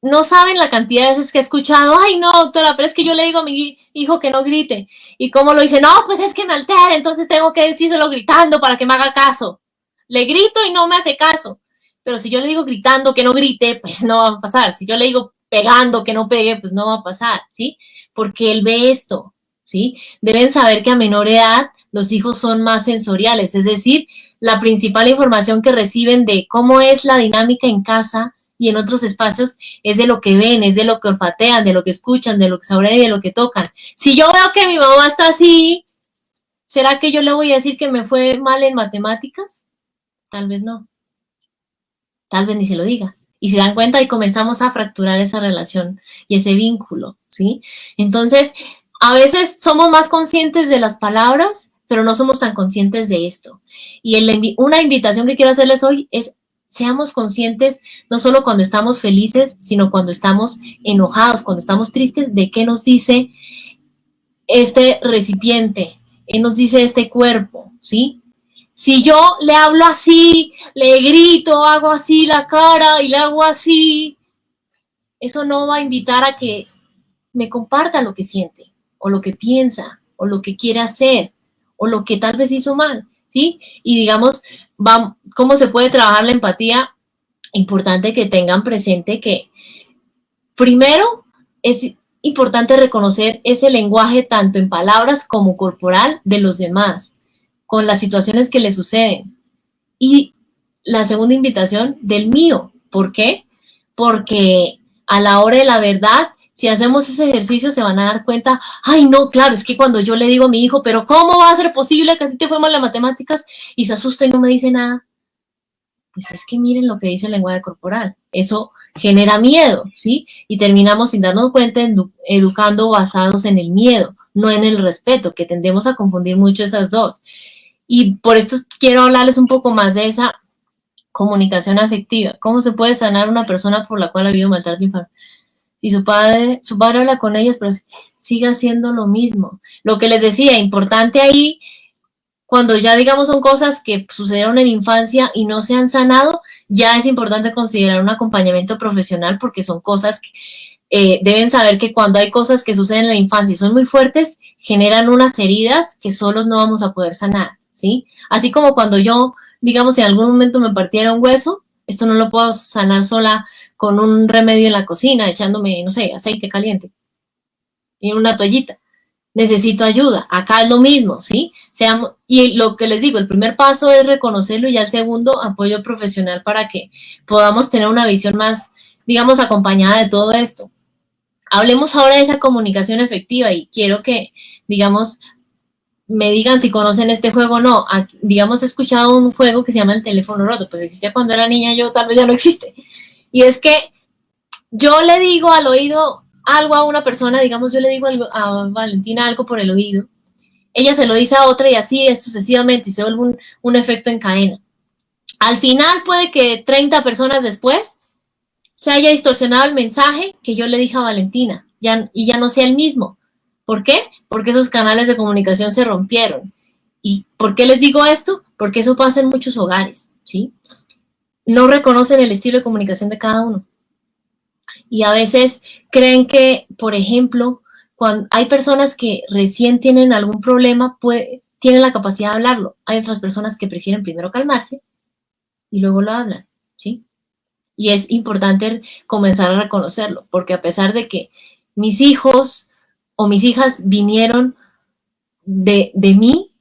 No saben la cantidad de veces que he escuchado, ay no, doctora, pero es que yo le digo a mi hijo que no grite. ¿Y cómo lo dice? No, pues es que me altera, entonces tengo que decírselo gritando para que me haga caso. Le grito y no me hace caso. Pero si yo le digo gritando que no grite, pues no va a pasar. Si yo le digo pegando que no pegue, pues no va a pasar, ¿sí? Porque él ve esto, ¿sí? Deben saber que a menor edad los hijos son más sensoriales, es decir, la principal información que reciben de cómo es la dinámica en casa y en otros espacios es de lo que ven, es de lo que olfatean, de lo que escuchan, de lo que saborean y de lo que tocan. Si yo veo que mi mamá está así, ¿será que yo le voy a decir que me fue mal en matemáticas? Tal vez no, tal vez ni se lo diga. Y se dan cuenta y comenzamos a fracturar esa relación y ese vínculo, ¿sí? Entonces, a veces somos más conscientes de las palabras, pero no somos tan conscientes de esto. Y una invitación que quiero hacerles hoy es seamos conscientes no solo cuando estamos felices, sino cuando estamos enojados, cuando estamos tristes, de qué nos dice este recipiente, qué nos dice este cuerpo, ¿sí? Si yo le hablo así, le grito, hago así la cara y le hago así, eso no va a invitar a que me comparta lo que siente, o lo que piensa, o lo que quiere hacer, o lo que tal vez hizo mal, ¿sí? Y digamos, ¿cómo se puede trabajar la empatía? Importante que tengan presente que primero es importante reconocer ese lenguaje tanto en palabras como corporal de los demás, con las situaciones que le suceden. Y la segunda invitación del mío. ¿Por qué? Porque a la hora de la verdad, si hacemos ese ejercicio se van a dar cuenta, ay no, claro, es que cuando yo le digo a mi hijo, pero ¿cómo va a ser posible que a ti te fue mal las matemáticas? Y se asusta y no me dice nada. Pues es que miren lo que dice el lenguaje corporal. Eso genera miedo, ¿sí? Y terminamos sin darnos cuenta educando basados en el miedo, no en el respeto, que tendemos a confundir mucho esas dos. Y por esto quiero hablarles un poco más de esa comunicación afectiva. ¿Cómo se puede sanar una persona por la cual ha habido maltrato infantil? Si su padre habla con ellos, pero sigue haciendo lo mismo. Lo que les decía, importante ahí, cuando ya digamos son cosas que sucedieron en infancia y no se han sanado, ya es importante considerar un acompañamiento profesional porque son cosas que deben saber que cuando hay cosas que suceden en la infancia y son muy fuertes, generan unas heridas que solos no vamos a poder sanar, ¿sí? Así como cuando yo, digamos, en algún momento me partiera un hueso, esto no lo puedo sanar sola con un remedio en la cocina, echándome, no sé, aceite caliente y una toallita. Necesito ayuda. Acá es lo mismo, ¿sí? Y lo que les digo, el primer paso es reconocerlo y ya el segundo, apoyo profesional para que podamos tener una visión más, digamos, acompañada de todo esto. Hablemos ahora de esa comunicación efectiva y quiero que, digamos, me digan si conocen este juego o no. Digamos, he escuchado un juego que se llama el teléfono roto, pues existía cuando era niña, yo tal vez ya no existe. Y es que yo le digo al oído algo a una persona, digamos, yo le digo a Valentina algo por el oído, ella se lo dice a otra y así es sucesivamente y se vuelve un efecto en cadena. Al final puede que 30 personas después se haya distorsionado el mensaje que yo le dije a Valentina y ya no sea el mismo. ¿Por qué? Porque esos canales de comunicación se rompieron. ¿Y por qué les digo esto? Porque eso pasa en muchos hogares, ¿sí? No reconocen el estilo de comunicación de cada uno. Y a veces creen que, por ejemplo, cuando hay personas que recién tienen algún problema, tienen la capacidad de hablarlo. Hay otras personas que prefieren primero calmarse y luego lo hablan, ¿sí? Y es importante comenzar a reconocerlo, porque a pesar de que mis hijos o mis hijas vinieron de mí,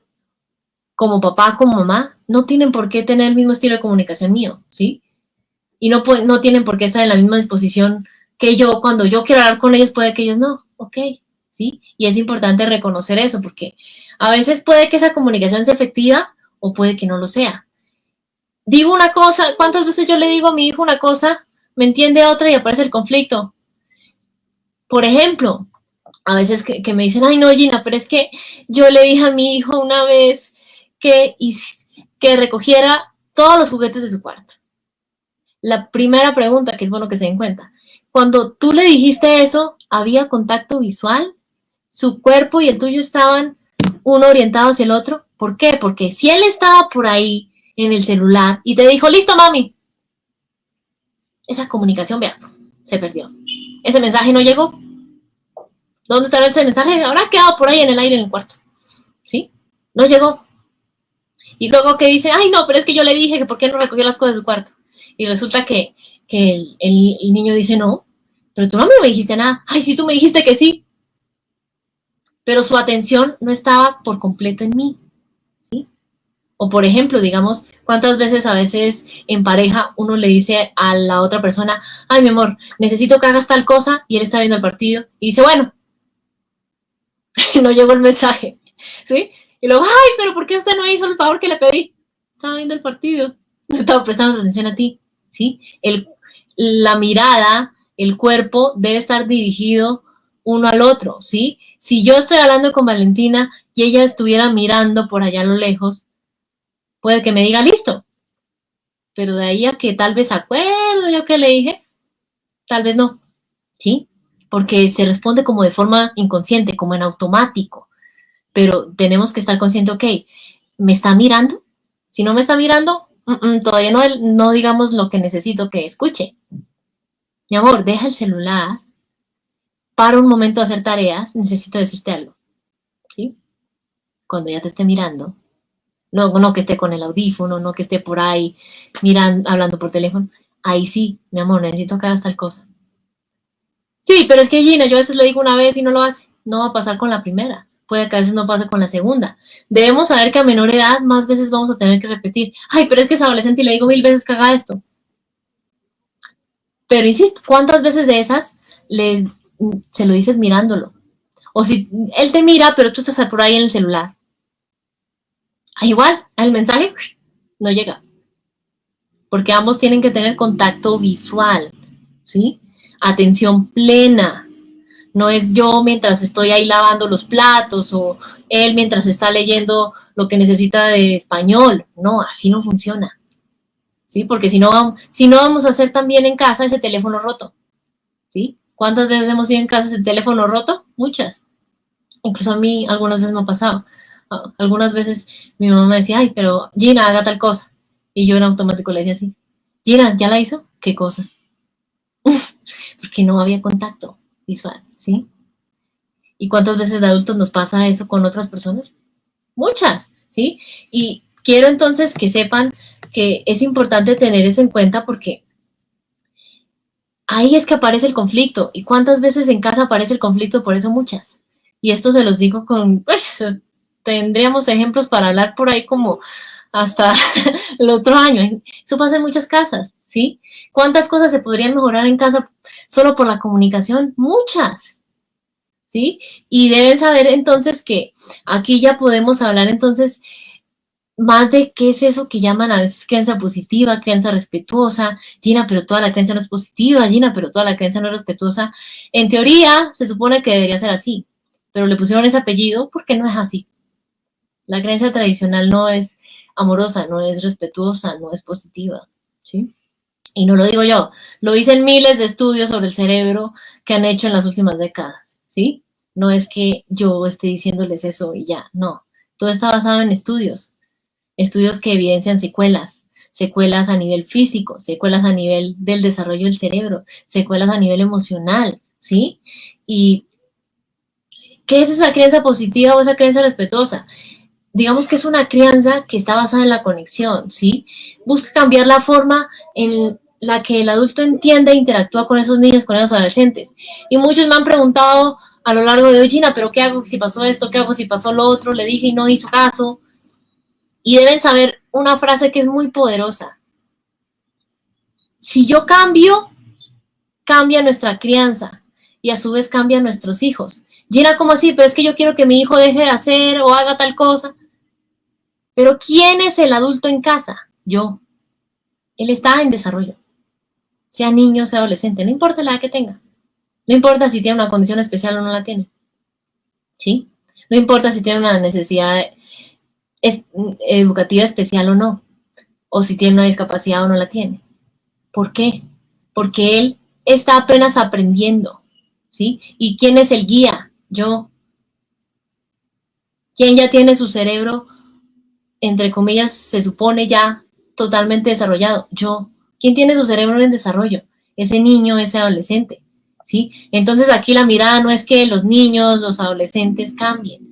como papá, como mamá, no tienen por qué tener el mismo estilo de comunicación mío, ¿sí? Y no tienen por qué estar en la misma disposición que yo. Cuando yo quiero hablar con ellos, puede que ellos no, ok, ¿sí? Y es importante reconocer eso, porque a veces puede que esa comunicación sea efectiva o puede que no lo sea. Digo una cosa, ¿cuántas veces yo le digo a mi hijo una cosa, me entiende otra y aparece el conflicto? Por ejemplo, a veces que me dicen, ay no, Gina, pero es que yo le dije a mi hijo una vez que recogiera todos los juguetes de su cuarto. La primera pregunta, que es bueno que se den cuenta, cuando tú le dijiste eso, ¿había contacto visual? ¿Su cuerpo y el tuyo estaban uno orientado hacia el otro? ¿Por qué? Porque si él estaba por ahí en el celular y te dijo, listo, mami, esa comunicación, vea, se perdió. Ese mensaje no llegó. ¿Dónde estará ese mensaje? Habrá quedado por ahí en el aire en el cuarto. ¿Sí? No llegó. Y luego que dice, ay no, pero es que yo le dije que por qué no recogió las cosas de su cuarto. Y resulta que el niño dice, no, pero tú no me dijiste nada. Ay, sí, tú me dijiste que sí. Pero su atención no estaba por completo en mí. ¿Sí? O por ejemplo, digamos, ¿cuántas veces a veces en pareja uno le dice a la otra persona, ay mi amor, necesito que hagas tal cosa, y él está viendo el partido y dice, bueno, no llegó el mensaje, ¿sí? Y luego, ay, pero ¿por qué usted no hizo el favor que le pedí? Estaba viendo el partido, no estaba prestando atención a ti, ¿sí? La mirada, el cuerpo debe estar dirigido uno al otro, ¿sí? Si yo estoy hablando con Valentina y ella estuviera mirando por allá a lo lejos, puede que me diga listo, pero de ahí a que tal vez acuerdo yo que le dije, tal vez no, ¿sí? Porque se responde como de forma inconsciente, como en automático. Pero tenemos que estar conscientes, ok, ¿me está mirando? Si no me está mirando, todavía no digamos lo que necesito que escuche. Mi amor, deja el celular, para un momento a hacer tareas, necesito decirte algo, ¿sí? Cuando ya te esté mirando, no que esté con el audífono, no que esté por ahí mirando, hablando por teléfono, ahí sí, mi amor, necesito que hagas tal cosa. Sí, pero es que Gina, yo a veces le digo una vez y no lo hace, no va a pasar con la primera. Puede que a veces no pase con la segunda. Debemos saber que a menor edad más veces vamos a tener que repetir. Ay, pero es que es adolescente y le digo 1000 veces que haga esto. Pero insisto, ¿cuántas veces de esas se lo dices mirándolo? O si él te mira, pero tú estás por ahí en el celular. Igual, el mensaje no llega. Porque ambos tienen que tener contacto visual, ¿sí? Atención plena. No es yo mientras estoy ahí lavando los platos o él mientras está leyendo lo que necesita de español. No, así no funciona. ¿Sí? Porque si no vamos a hacer también en casa ese teléfono roto. ¿Sí? ¿Cuántas veces hemos ido en casa ese teléfono roto? Muchas. Incluso a mí algunas veces me ha pasado. Algunas veces mi mamá me decía, ay, pero Gina, haga tal cosa. Y yo en automático le decía así, Gina, ¿ya la hizo? ¿Qué cosa? Porque no había contacto visual, ¿sí? ¿Y cuántas veces de adultos nos pasa eso con otras personas? Muchas, ¿sí? Y quiero entonces que sepan que es importante tener eso en cuenta porque ahí es que aparece el conflicto. ¿Y cuántas veces en casa aparece el conflicto? Por eso muchas. Y esto se los digo pues, tendríamos ejemplos para hablar por ahí como hasta el otro año. Eso pasa en muchas casas, ¿sí? ¿Cuántas cosas se podrían mejorar en casa solo por la comunicación? Muchas, ¿sí? Y deben saber entonces que aquí ya podemos hablar entonces más de qué es eso que llaman a veces crianza positiva, crianza respetuosa. Gina, pero toda la crianza no es positiva. Gina, pero toda la crianza no es respetuosa. En teoría se supone que debería ser así, pero le pusieron ese apellido porque no es así. La creencia tradicional no es amorosa, no es respetuosa, no es positiva, ¿sí? Y no lo digo yo, lo dicen miles de estudios sobre el cerebro que han hecho en las últimas décadas, ¿sí? No es que yo esté diciéndoles eso y ya, no. Todo está basado en estudios que evidencian secuelas a nivel físico, secuelas a nivel del desarrollo del cerebro, secuelas a nivel emocional, ¿sí? Y ¿qué es esa creencia positiva o esa creencia respetuosa? digamos que es una crianza que está basada en la conexión, ¿sí? Busca cambiar la forma en la que el adulto entiende e interactúa con esos niños, con esos adolescentes. Y muchos me han preguntado a lo largo de hoy, Gina, ¿pero qué hago si pasó esto? ¿Qué hago si pasó lo otro? Le dije y no hizo caso. Y deben saber una frase que es muy poderosa. Si yo cambio, cambia nuestra crianza y a su vez cambia nuestros hijos. Gina, ¿cómo así? Pero es que yo quiero que mi hijo deje de hacer o haga tal cosa. Pero ¿quién es el adulto en casa? Yo. Él está en desarrollo. Sea niño, sea adolescente, no importa la edad que tenga. No importa si tiene una condición especial o no la tiene. ¿Sí? No importa si tiene una necesidad educativa especial o no. O si tiene una discapacidad o no la tiene. ¿Por qué? Porque él está apenas aprendiendo. ¿Sí? ¿Y quién es el guía? Yo. ¿Quién ya tiene su cerebro, entre comillas, se supone ya totalmente desarrollado? Yo. ¿Quién tiene su cerebro en desarrollo? Ese niño, ese adolescente. ¿Sí? Entonces aquí la mirada no es que los niños, los adolescentes cambien.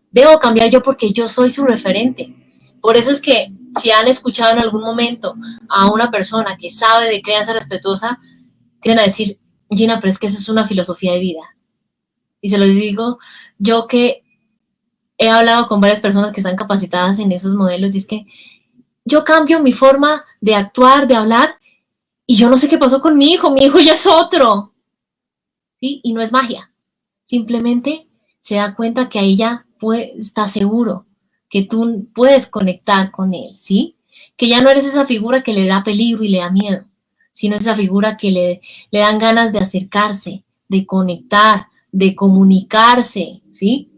Debo cambiar yo porque yo soy su referente. Por eso es que si han escuchado en algún momento a una persona que sabe de crianza respetuosa, tienen a decir, Gina, pero es que eso es una filosofía de vida. Y se los digo yo que he hablado con varias personas que están capacitadas en esos modelos y es que yo cambio mi forma de actuar, de hablar y yo no sé qué pasó con mi hijo ya es otro. ¿Sí? Y no es magia. Simplemente se da cuenta que ahí ya está seguro, que tú puedes conectar con él, ¿sí? Que ya no eres esa figura que le da peligro y le da miedo, sino esa figura que le dan ganas de acercarse, de conectar, de comunicarse, ¿sí?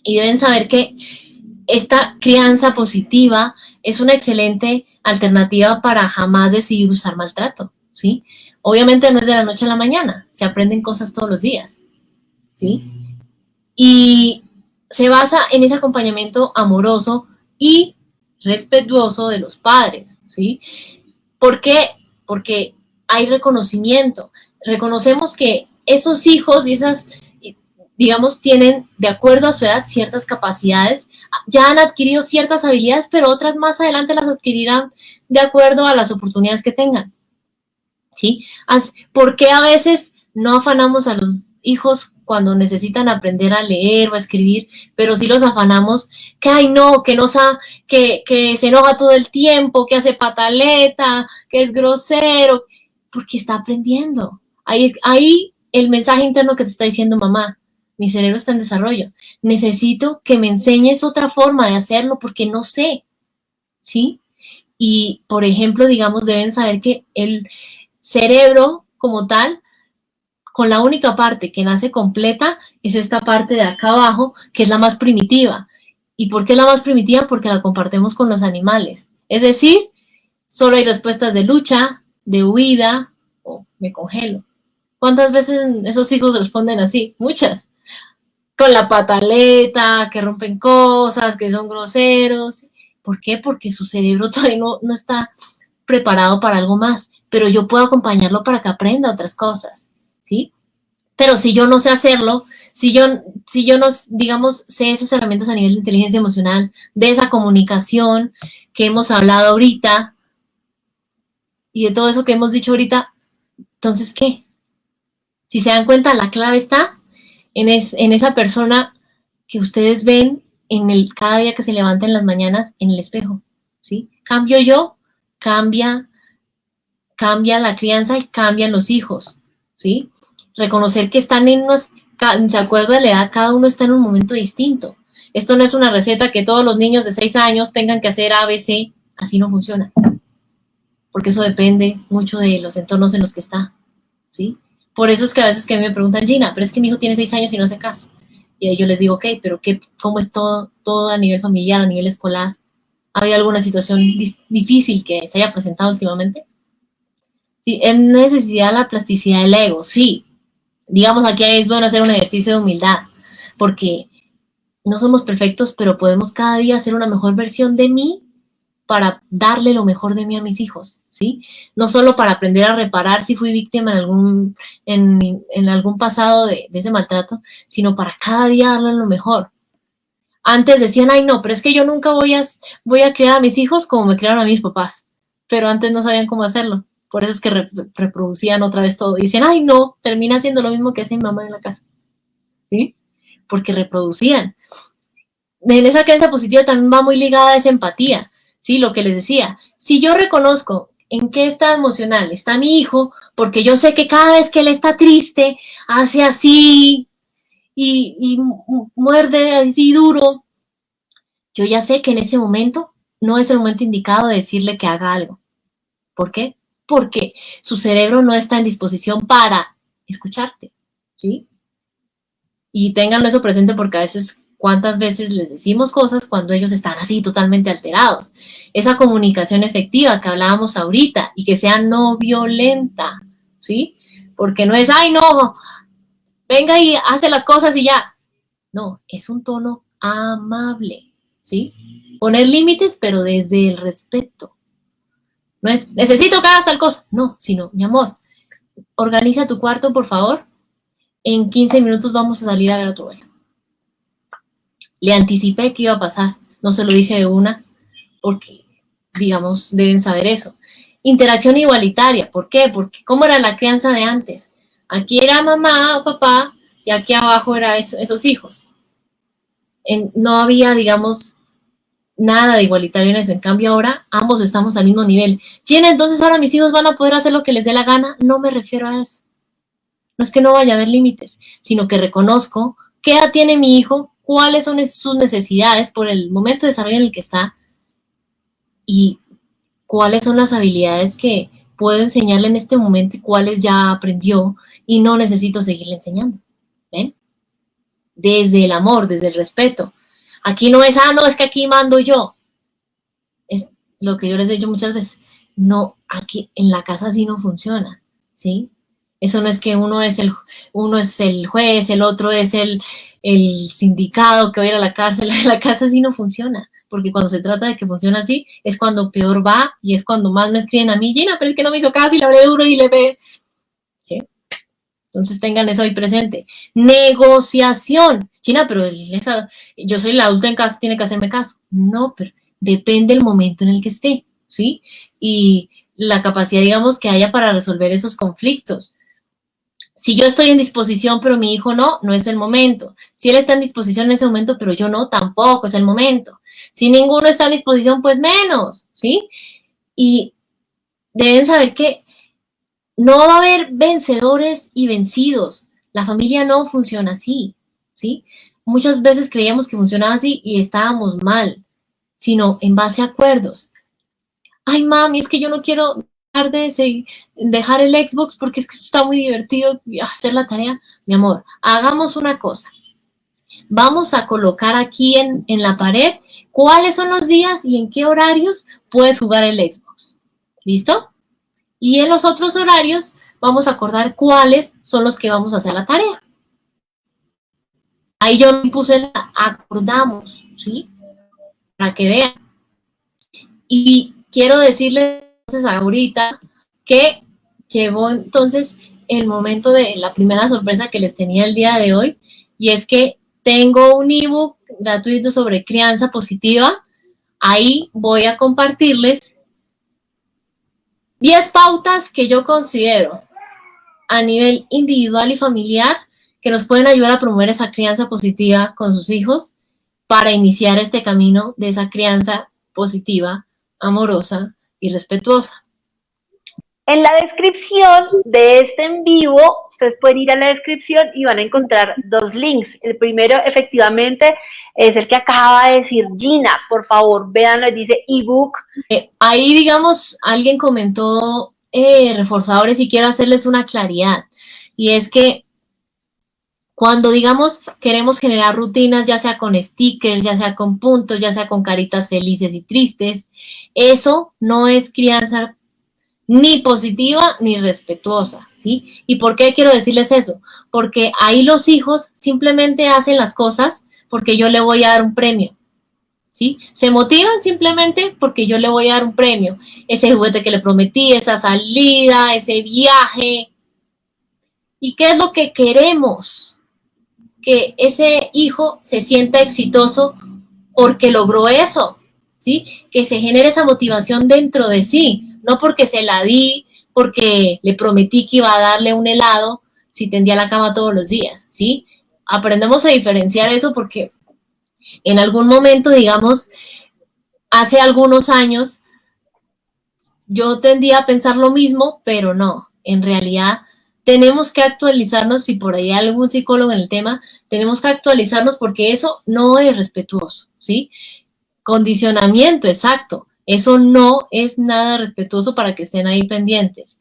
Y deben saber que esta crianza positiva es una excelente alternativa para jamás decidir usar maltrato, ¿sí? Obviamente no es de la noche a la mañana, se aprenden cosas todos los días, ¿sí? Y se basa en ese acompañamiento amoroso y respetuoso de los padres, ¿sí? ¿Por qué? Porque hay reconocimiento. Reconocemos que esos hijos y esas, digamos, tienen, de acuerdo a su edad, ciertas capacidades, ya han adquirido ciertas habilidades, pero otras más adelante las adquirirán de acuerdo a las oportunidades que tengan, ¿sí? ¿Por qué a veces no afanamos a los hijos cuando necesitan aprender a leer o a escribir, pero sí los afanamos que, ay no, que se enoja todo el tiempo, que hace pataleta, que es grosero, porque está aprendiendo. Ahí el mensaje interno que te está diciendo mamá, mi cerebro está en desarrollo, necesito que me enseñes otra forma de hacerlo porque no sé, ¿sí? Y, por ejemplo, digamos, deben saber que el cerebro como tal, con la única parte que nace completa, es esta parte de acá abajo, que es la más primitiva. ¿Y por qué es la más primitiva? Porque la compartimos con los animales. Es decir, solo hay respuestas de lucha, de huida o me congelo. ¿Cuántas veces esos hijos responden así? Muchas. Con la pataleta, que rompen cosas, que son groseros. ¿Por qué? Porque su cerebro todavía no está preparado para algo más, pero yo puedo acompañarlo para que aprenda otras cosas, ¿sí? Pero si yo no sé hacerlo, si yo no, digamos, sé esas herramientas a nivel de inteligencia emocional, de esa comunicación que hemos hablado ahorita y de todo eso que hemos dicho ahorita, entonces, ¿qué? Si se dan cuenta, la clave está en esa persona que ustedes ven cada día que se levanta en las mañanas en el espejo, ¿sí? Cambio yo, cambia la crianza y cambian los hijos, ¿sí? Reconocer que están de acuerdo a la edad, cada uno está en un momento distinto. Esto no es una receta que todos los niños de 6 años tengan que hacer ABC, así no funciona. Porque eso depende mucho de los entornos en los que está, ¿sí? Por eso es que a veces que a mí me preguntan, Gina, pero es que mi hijo tiene 6 años y no hace caso. Y ahí yo les digo, ok, pero ¿cómo es todo a nivel familiar, a nivel escolar? ¿Ha habido alguna situación difícil que se haya presentado últimamente? Sí, es necesidad la plasticidad del ego, sí. Digamos, aquí es bueno hacer un ejercicio de humildad, porque no somos perfectos, pero podemos cada día hacer una mejor versión de mí para darle lo mejor de mí a mis hijos, ¿sí? No solo para aprender a reparar si fui víctima en algún pasado de ese maltrato, sino para cada día darle lo mejor. Antes decían, ay no, pero es que yo nunca voy a criar a mis hijos como me criaron a mis papás. Pero antes no sabían cómo hacerlo. Por eso es que reproducían otra vez todo. Y dicen, ay no, termina haciendo lo mismo que hace mi mamá en la casa. ¿Sí? Porque reproducían. En esa creencia positiva también va muy ligada a esa empatía. ¿Sí? Lo que les decía. Si yo reconozco en qué estado emocional está mi hijo, porque yo sé que cada vez que él está triste, hace así y muerde así duro, yo ya sé que en ese momento no es el momento indicado de decirle que haga algo. ¿Por qué? Porque su cerebro no está en disposición para escucharte, ¿sí? Y tengan eso presente porque a veces, ¿cuántas veces les decimos cosas cuando ellos están así totalmente alterados? Esa comunicación efectiva que hablábamos ahorita y que sea no violenta, ¿sí? Porque no es, ay, no, venga y hace las cosas y ya. No, es un tono amable, ¿sí? Poner límites, pero desde el respeto. No es, necesito que hagas tal cosa. No, sino, mi amor, organiza tu cuarto, por favor. En 15 minutos vamos a salir a ver a tu abuela. Le anticipé que iba a pasar. No se lo dije de una, porque, digamos, deben saber eso. Interacción igualitaria. ¿Por qué? Porque ¿cómo era la crianza de antes? Aquí era mamá o papá y aquí abajo eran esos hijos. No había, digamos, nada de igualitario en eso. En cambio ahora ambos estamos al mismo nivel. Gina, entonces ahora mis hijos van a poder hacer lo que les dé la gana. No me refiero a eso. No es que no vaya a haber límites, sino que reconozco qué edad tiene mi hijo, cuáles son sus necesidades por el momento de desarrollo en el que está y cuáles son las habilidades que puedo enseñarle en este momento y cuáles ya aprendió y no necesito seguirle enseñando. ¿Ven? Desde el amor, desde el respeto. Aquí no es, no, es que aquí mando yo. Es lo que yo les he dicho muchas veces. No, aquí en la casa así no funciona, ¿sí? Eso no es que uno es el juez, el otro es el sindicado que va a ir a la cárcel. La casa así no funciona, porque cuando se trata de que funcione así, es cuando peor va y es cuando más me escriben a mí, Gina, pero es que no me hizo caso y le hablé duro y le pegué. ¿Sí? Entonces tengan eso ahí presente. Negociación. Gina, pero yo soy la adulta en casa, tiene que hacerme caso. No, pero depende del momento en el que esté, ¿sí? Y la capacidad, digamos, que haya para resolver esos conflictos. Si yo estoy en disposición, pero mi hijo no, no es el momento. Si él está en disposición en ese momento, pero yo no, tampoco es el momento. Si ninguno está en disposición, pues menos, ¿sí? Y deben saber que no va a haber vencedores y vencidos. La familia no funciona así, ¿sí? Muchas veces creíamos que funcionaba así y estábamos mal, sino en base a acuerdos. Ay, mami, es que yo no quiero dejar el Xbox porque es que está muy divertido hacer la tarea. Mi amor, hagamos una cosa. Vamos a colocar aquí en la pared cuáles son los días y en qué horarios puedes jugar el Xbox. ¿Listo? Y en los otros horarios vamos a acordar cuáles son los que vamos a hacer la tarea. Ahí yo me puse acordamos, ¿sí? Para que vean. Y quiero decirles ahorita que llegó entonces el momento de la primera sorpresa que les tenía el día de hoy, y es que tengo un ebook gratuito sobre crianza positiva. Ahí voy a compartirles 10 pautas que yo considero a nivel individual y familiar que nos pueden ayudar a promover esa crianza positiva con sus hijos para iniciar este camino de esa crianza positiva, amorosa y respetuosa. En la descripción de este en vivo, ustedes pueden ir a la descripción y van a encontrar 2 links. El primero, efectivamente, es el que acaba de decir Gina. Por favor, véanlo, dice ebook. Ahí, digamos, alguien comentó reforzadores y quiero hacerles una claridad. Y es que cuando, digamos, queremos generar rutinas, ya sea con stickers, ya sea con puntos, ya sea con caritas felices y tristes, eso no es crianza ni positiva ni respetuosa, ¿sí? ¿Y por qué quiero decirles eso? Porque ahí los hijos simplemente hacen las cosas porque yo le voy a dar un premio, ¿sí? Se motivan simplemente porque yo le voy a dar un premio. Ese juguete que le prometí, esa salida, ese viaje. ¿Y qué es lo que queremos? Que ese hijo se sienta exitoso porque logró eso, ¿sí? Que se genere esa motivación dentro de sí, no porque se la di, porque le prometí que iba a darle un helado si tendía la cama todos los días, ¿sí? Aprendemos a diferenciar eso porque en algún momento, digamos, hace algunos años, yo tendía a pensar lo mismo, pero no, en realidad tenemos que actualizarnos, si por ahí hay algún psicólogo en el tema, tenemos que actualizarnos porque eso no es respetuoso, ¿sí? Condicionamiento, exacto, eso no es nada respetuoso para que estén ahí pendientes.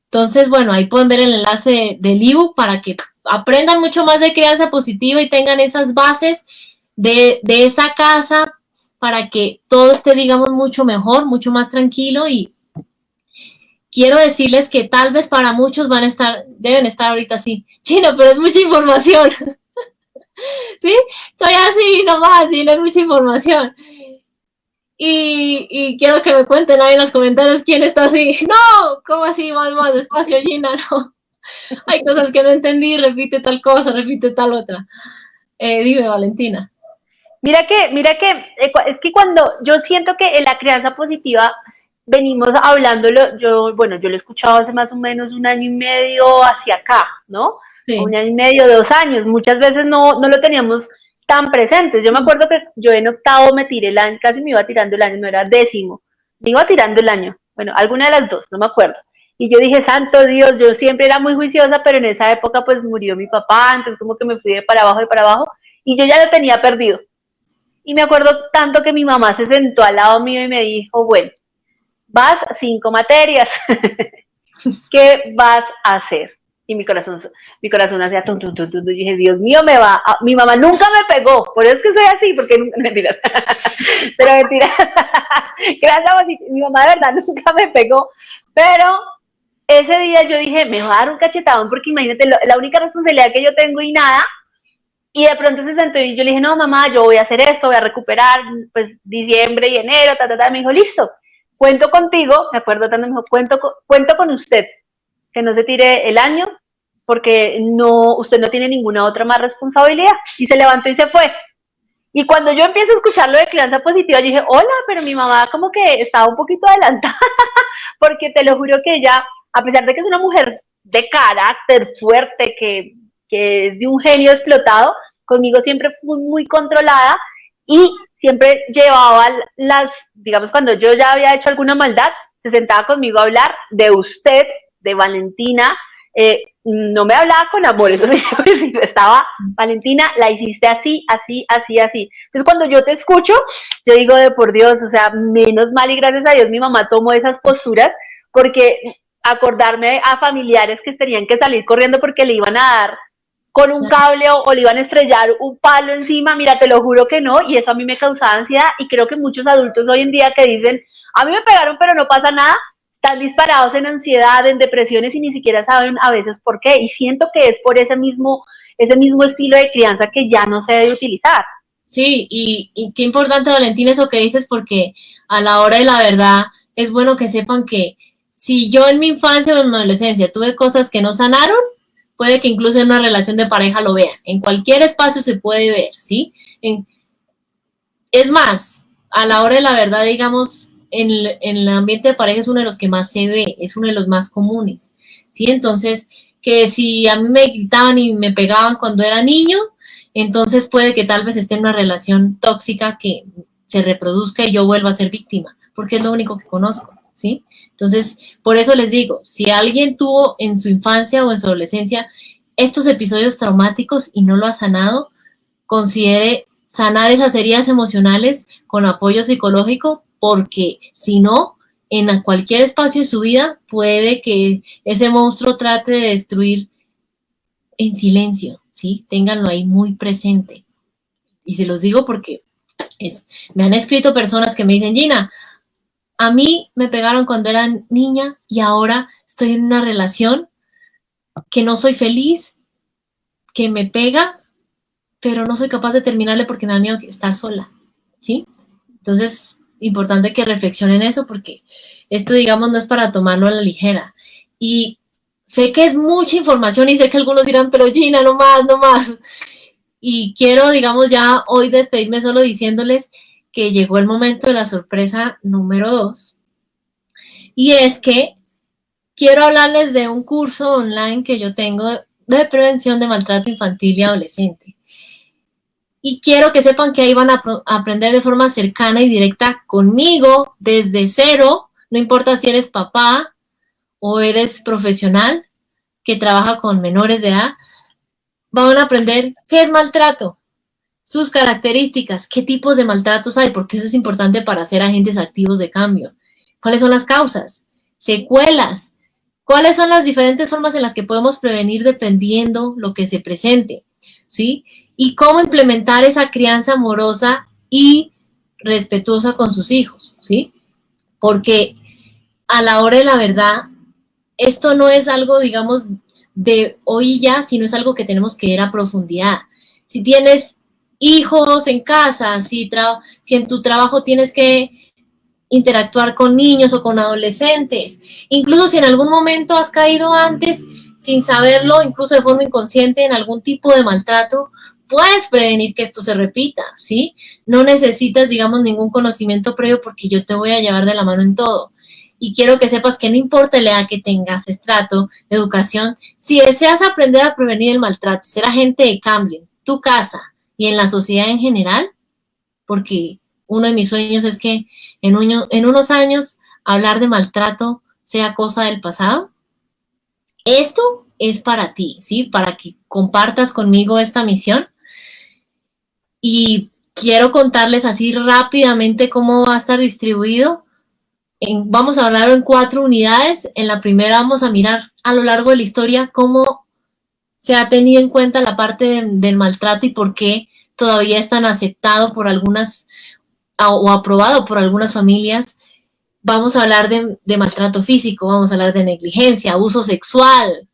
Entonces, bueno, ahí pueden ver el enlace del ebook para que aprendan mucho más de crianza positiva y tengan esas bases de esa casa para que todo esté, digamos, mucho mejor, mucho más tranquilo. Y quiero decirles que tal vez para muchos deben estar ahorita así, chino, pero es mucha información. ¿Sí? Estoy así nomás, y no es mucha información. Y quiero que me cuenten ahí en los comentarios quién está así. No, ¿cómo así? Más despacio, Gina, no. Hay cosas que no entendí, repite tal cosa, repite tal otra. Dime, Valentina. Mira que es que cuando yo siento que en la crianza positiva venimos hablándolo, yo lo he escuchado hace más o menos 1 año y medio hacia acá, ¿no? Sí. 1 año y medio, 2 años, muchas veces no lo teníamos tan presentes. Yo me acuerdo que yo en octavo me tiré el año, casi me iba tirando el año, no era décimo, me iba tirando el año, bueno, alguna de las dos, no me acuerdo. Y yo dije, santo Dios, yo siempre era muy juiciosa, pero en esa época pues murió mi papá, entonces como que me fui de para abajo, y yo ya lo tenía perdido. Y me acuerdo tanto que mi mamá se sentó al lado mío y me dijo, bueno, vas 5 materias, ¿qué vas a hacer? Y mi corazón hacía tum, tum, tum, tum, y dije, Dios mío, mi mamá nunca me pegó, por eso es que soy así, porque nunca, mentira, pero mentira, gracias, mi mamá de verdad nunca me pegó, pero ese día yo dije, me va a dar un cachetadón, porque imagínate, la única responsabilidad que yo tengo y nada. Y de pronto se sentó y yo le dije, no, mamá, yo voy a hacer esto, voy a recuperar, pues, diciembre y enero, Me dijo, listo, cuento contigo, me acuerdo tanto, me dijo, cuento con usted, que no se tire el año, porque usted no tiene ninguna otra más responsabilidad. Y se levantó y se fue. Y cuando yo empiezo a escuchar lo de crianza positiva, yo dije, hola, pero mi mamá como que estaba un poquito adelantada, porque te lo juro que ella, a pesar de que es una mujer de carácter fuerte, que es de un genio explotado, conmigo siempre fue muy controlada y siempre llevaba digamos, cuando yo ya había hecho alguna maldad, se sentaba conmigo a hablar de usted, de Valentina, no me hablaba con amor, eso sí, estaba, Valentina, la hiciste así, así, así, así. Entonces cuando yo te escucho, yo digo de por Dios, o sea, menos mal y gracias a Dios mi mamá tomó esas posturas, porque acordarme a familiares que tenían que salir corriendo porque le iban a dar con un cable o le iban a estrellar un palo encima, mira, te lo juro que no, y eso a mí me causaba ansiedad, y creo que muchos adultos hoy en día que dicen, a mí me pegaron pero no pasa nada, están disparados en ansiedad, en depresiones y ni siquiera saben a veces por qué, y siento que es por ese mismo estilo de crianza que ya no se debe utilizar. Sí, y qué importante, Valentina, eso que dices, porque a la hora de la verdad es bueno que sepan que si yo en mi infancia o en mi adolescencia tuve cosas que no sanaron, puede que incluso en una relación de pareja lo vean. En cualquier espacio se puede ver, ¿sí? Es más, a la hora de la verdad, digamos, en el ambiente de pareja es uno de los que más se ve, es uno de los más comunes, ¿sí? Entonces, que si a mí me gritaban y me pegaban cuando era niño, entonces puede que tal vez esté en una relación tóxica que se reproduzca y yo vuelva a ser víctima, porque es lo único que conozco, ¿sí? Entonces, por eso les digo, si alguien tuvo en su infancia o en su adolescencia estos episodios traumáticos y no lo ha sanado, considere sanar esas heridas emocionales con apoyo psicológico, porque si no, en cualquier espacio de su vida puede que ese monstruo trate de destruir en silencio, ¿sí? Ténganlo ahí muy presente. Y se los digo porque me han escrito personas que me dicen, Gina, a mí me pegaron cuando era niña y ahora estoy en una relación que no soy feliz, que me pega, pero no soy capaz de terminarle porque me da miedo estar sola, ¿sí? Entonces, importante que reflexionen eso porque esto, digamos, no es para tomarlo a la ligera. Y sé que es mucha información y sé que algunos dirán, pero Gina, no más. Y quiero, digamos, ya hoy despedirme solo diciéndoles que llegó el momento de la sorpresa número 2. Y es que quiero hablarles de un curso online que yo tengo de prevención de maltrato infantil y adolescente. Y quiero que sepan que ahí van a aprender de forma cercana y directa conmigo, desde cero, no importa si eres papá o eres profesional que trabaja con menores de edad, van a aprender qué es maltrato, sus características, qué tipos de maltratos hay, porque eso es importante para ser agentes activos de cambio. ¿Cuáles son las causas? Secuelas. ¿Cuáles son las diferentes formas en las que podemos prevenir dependiendo lo que se presente? ¿Sí? Y cómo implementar esa crianza amorosa y respetuosa con sus hijos, ¿sí? Porque a la hora de la verdad, esto no es algo, digamos, de hoy y ya, sino es algo que tenemos que ver a profundidad. Si tienes hijos en casa, si en tu trabajo tienes que interactuar con niños o con adolescentes, incluso si en algún momento has caído antes sin saberlo, incluso de forma inconsciente en algún tipo de maltrato, puedes prevenir que esto se repita, ¿sí? No necesitas, digamos, ningún conocimiento previo porque yo te voy a llevar de la mano en todo. Y quiero que sepas que no importa la edad que tengas, estrato, educación, si deseas aprender a prevenir el maltrato, ser agente de cambio en tu casa y en la sociedad en general, porque uno de mis sueños es que en unos años hablar de maltrato sea cosa del pasado. Esto es para ti, ¿sí? Para que compartas conmigo esta misión. Y quiero contarles así rápidamente cómo va a estar distribuido. Vamos a hablar en 4 unidades. En la primera vamos a mirar a lo largo de la historia cómo se ha tenido en cuenta la parte del maltrato y por qué todavía es tan aceptado por algunas o aprobado por algunas familias. Vamos a hablar de maltrato físico, vamos a hablar de negligencia, abuso sexual,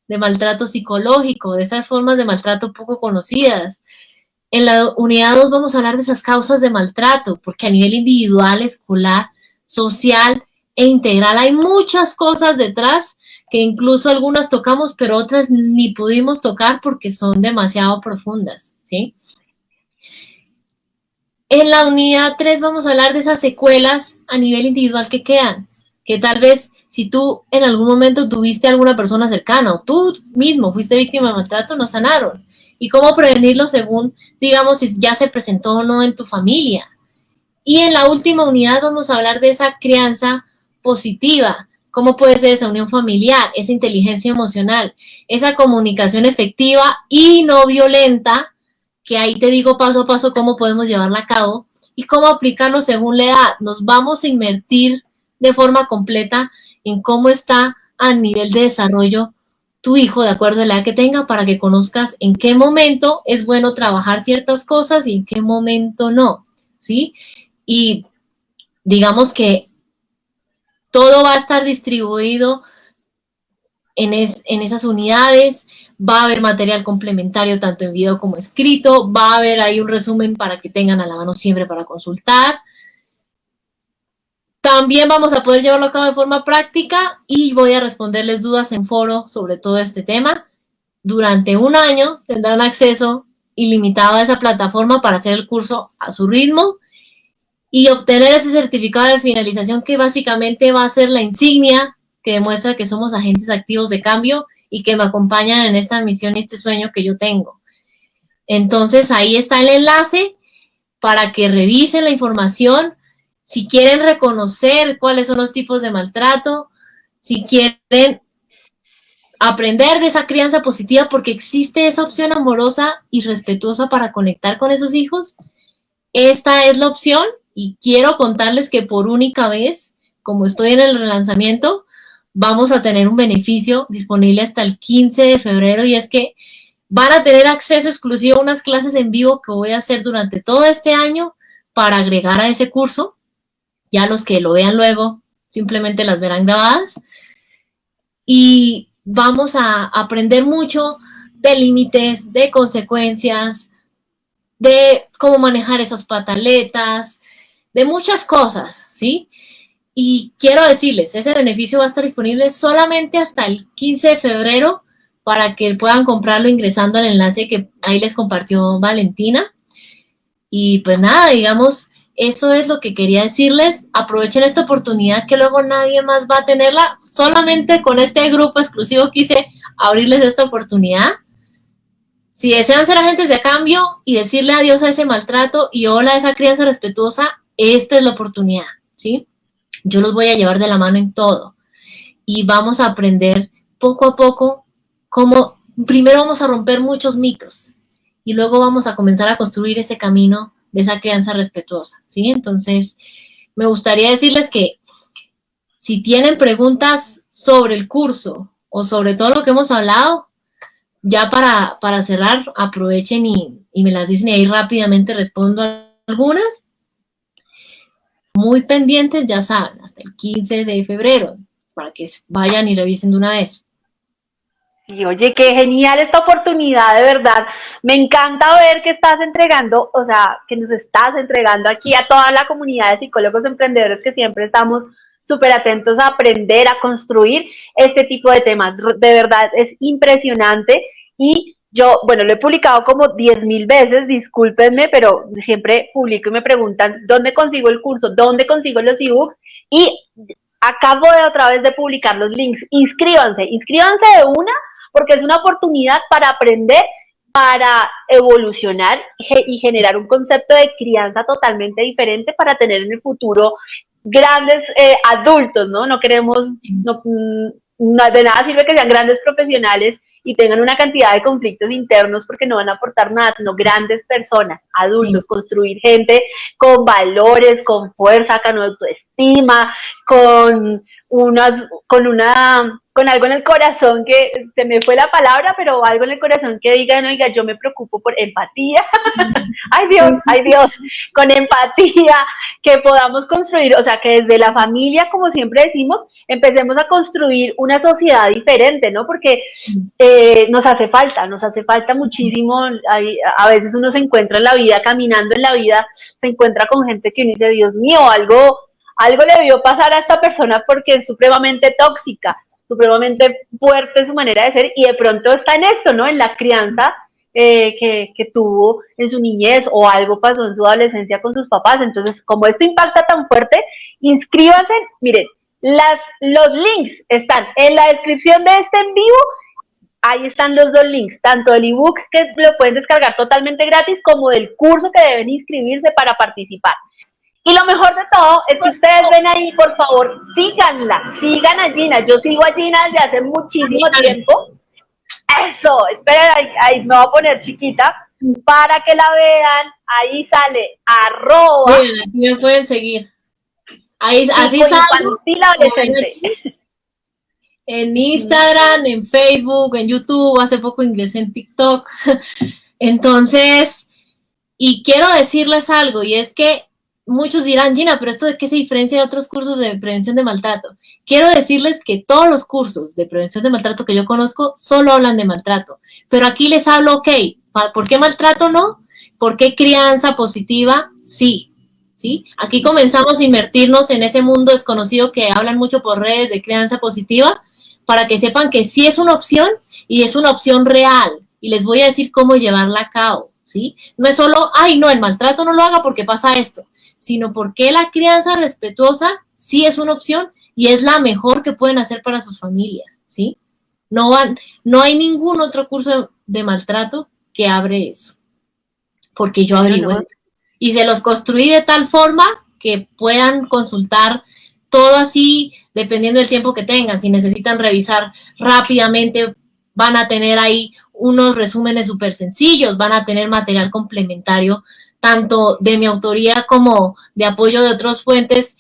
de maltrato psicológico, de esas formas de maltrato poco conocidas. En la unidad 2 vamos a hablar de esas causas de maltrato, porque a nivel individual, escolar, social e integral hay muchas cosas detrás que incluso algunas tocamos, pero otras ni pudimos tocar porque son demasiado profundas, ¿sí? En la unidad 3 vamos a hablar de esas secuelas a nivel individual que quedan, que tal vez si tú en algún momento tuviste a alguna persona cercana o tú mismo fuiste víctima de maltrato, no sanaron. Y cómo prevenirlo según, digamos, si ya se presentó o no en tu familia. Y en la última unidad vamos a hablar de esa crianza positiva, cómo puede ser esa unión familiar, esa inteligencia emocional, esa comunicación efectiva y no violenta, que ahí te digo paso a paso cómo podemos llevarla a cabo y cómo aplicarlo según la edad. Nos vamos a invertir de forma completa en cómo está a nivel de desarrollo tu hijo de acuerdo a la edad que tenga para que conozcas en qué momento es bueno trabajar ciertas cosas y en qué momento no, ¿sí? Y digamos que todo va a estar distribuido en esas unidades, va a haber material complementario tanto en video como escrito, va a haber ahí un resumen para que tengan a la mano siempre para consultar. También vamos a poder llevarlo a cabo de forma práctica y voy a responderles dudas en foro sobre todo este tema. Durante un año tendrán acceso ilimitado a esa plataforma para hacer el curso a su ritmo y obtener ese certificado de finalización que básicamente va a ser la insignia que demuestra que somos agentes activos de cambio y que me acompañan en esta misión y este sueño que yo tengo. Entonces ahí está el enlace para que revisen la información. Si quieren reconocer cuáles son los tipos de maltrato, si quieren aprender de esa crianza positiva porque existe esa opción amorosa y respetuosa para conectar con esos hijos, esta es la opción y quiero contarles que por única vez, como estoy en el relanzamiento, vamos a tener un beneficio disponible hasta el 15 de febrero y es que van a tener acceso exclusivo a unas clases en vivo que voy a hacer durante todo este año para agregar a ese curso. Ya los que lo vean luego simplemente las verán grabadas. Y vamos a aprender mucho de límites, de consecuencias, de cómo manejar esas pataletas, de muchas cosas, ¿sí? Y quiero decirles, ese beneficio va a estar disponible solamente hasta el 15 de febrero, para que puedan comprarlo ingresando al enlace que ahí les compartió Valentina. Y pues nada, digamos, eso es lo que quería decirles. Aprovechen esta oportunidad que luego nadie más va a tenerla. Solamente con este grupo exclusivo quise abrirles esta oportunidad. Si desean ser agentes de cambio y decirle adiós a ese maltrato y hola a esa crianza respetuosa, esta es la oportunidad, ¿sí? Yo los voy a llevar de la mano en todo. Y vamos a aprender poco a poco cómo, primero vamos a romper muchos mitos y luego vamos a comenzar a construir ese camino de esa crianza respetuosa, ¿sí? Entonces, me gustaría decirles que si tienen preguntas sobre el curso o sobre todo lo que hemos hablado, ya para cerrar, aprovechen y me las dicen y ahí rápidamente respondo a algunas. Muy pendientes, ya saben, hasta el 15 de febrero, para que vayan y revisen de una vez. Y oye, qué genial esta oportunidad, de verdad. Me encanta ver que estás entregando, o sea, que nos estás entregando aquí a toda la comunidad de psicólogos emprendedores que siempre estamos súper atentos a aprender, a construir este tipo de temas. De verdad, es impresionante y yo, bueno, lo he publicado como 10.000 veces, discúlpenme, pero siempre publico y me preguntan dónde consigo el curso, dónde consigo los ebooks y acabo de otra vez de publicar los links. Inscríbanse de una porque es una oportunidad para aprender, para evolucionar y generar un concepto de crianza totalmente diferente para tener en el futuro grandes adultos, ¿no? No queremos, no, de nada sirve que sean grandes profesionales y tengan una cantidad de conflictos internos porque no van a aportar nada, sino grandes personas, adultos, sí. Construir gente con valores, con fuerza, con autoestima, con algo en el corazón que se me fue la palabra, pero algo en el corazón que digan, oiga, yo me preocupo por empatía, ay Dios, con empatía, que podamos construir, o sea, que desde la familia, como siempre decimos, empecemos a construir una sociedad diferente, ¿no? Porque nos hace falta muchísimo, a veces uno se encuentra en la vida, caminando en la vida, se encuentra con gente que uno dice, Dios mío, algo le debió pasar a esta persona porque es supremamente tóxica, supremamente fuerte su manera de ser y de pronto está en esto, ¿no? En la crianza que tuvo en su niñez o algo pasó en su adolescencia con sus papás. Entonces, como esto impacta tan fuerte, inscríbanse, miren, los links están en la descripción de este en vivo. Ahí están los dos links, tanto el ebook que lo pueden descargar totalmente gratis como del curso que deben inscribirse para participar. Y lo mejor de todo es que ustedes ven ahí, por favor, sigan a Gina. Yo sigo a Gina desde hace muchísimo tiempo. Eso, esperen, ahí me voy a poner chiquita para que la vean. Ahí sale @ Bien, aquí me pueden seguir. Ahí, así sale. En Instagram, en Facebook, en YouTube, hace poco ingresé en TikTok. Entonces, y quiero decirles algo, y es que muchos dirán, Gina, pero ¿esto de qué se diferencia de otros cursos de prevención de maltrato? Quiero decirles que todos los cursos de prevención de maltrato que yo conozco solo hablan de maltrato, pero aquí les hablo, ok, ¿por qué maltrato no? ¿Por qué crianza positiva? Sí, ¿sí? Aquí comenzamos a invertirnos en ese mundo desconocido que hablan mucho por redes de crianza positiva, para que sepan que sí es una opción y es una opción real, y les voy a decir cómo llevarla a cabo, ¿sí? No es solo, ay, no, el maltrato no lo haga porque pasa esto, sino porque la crianza respetuosa sí es una opción y es la mejor que pueden hacer para sus familias, ¿sí? No hay ningún otro curso de maltrato que abre eso, porque yo averigüé y se los construí de tal forma que puedan consultar todo así, dependiendo del tiempo que tengan. Si necesitan revisar rápidamente, van a tener ahí unos resúmenes súper sencillos, van a tener material complementario tanto de mi autoría como de apoyo de otras fuentes,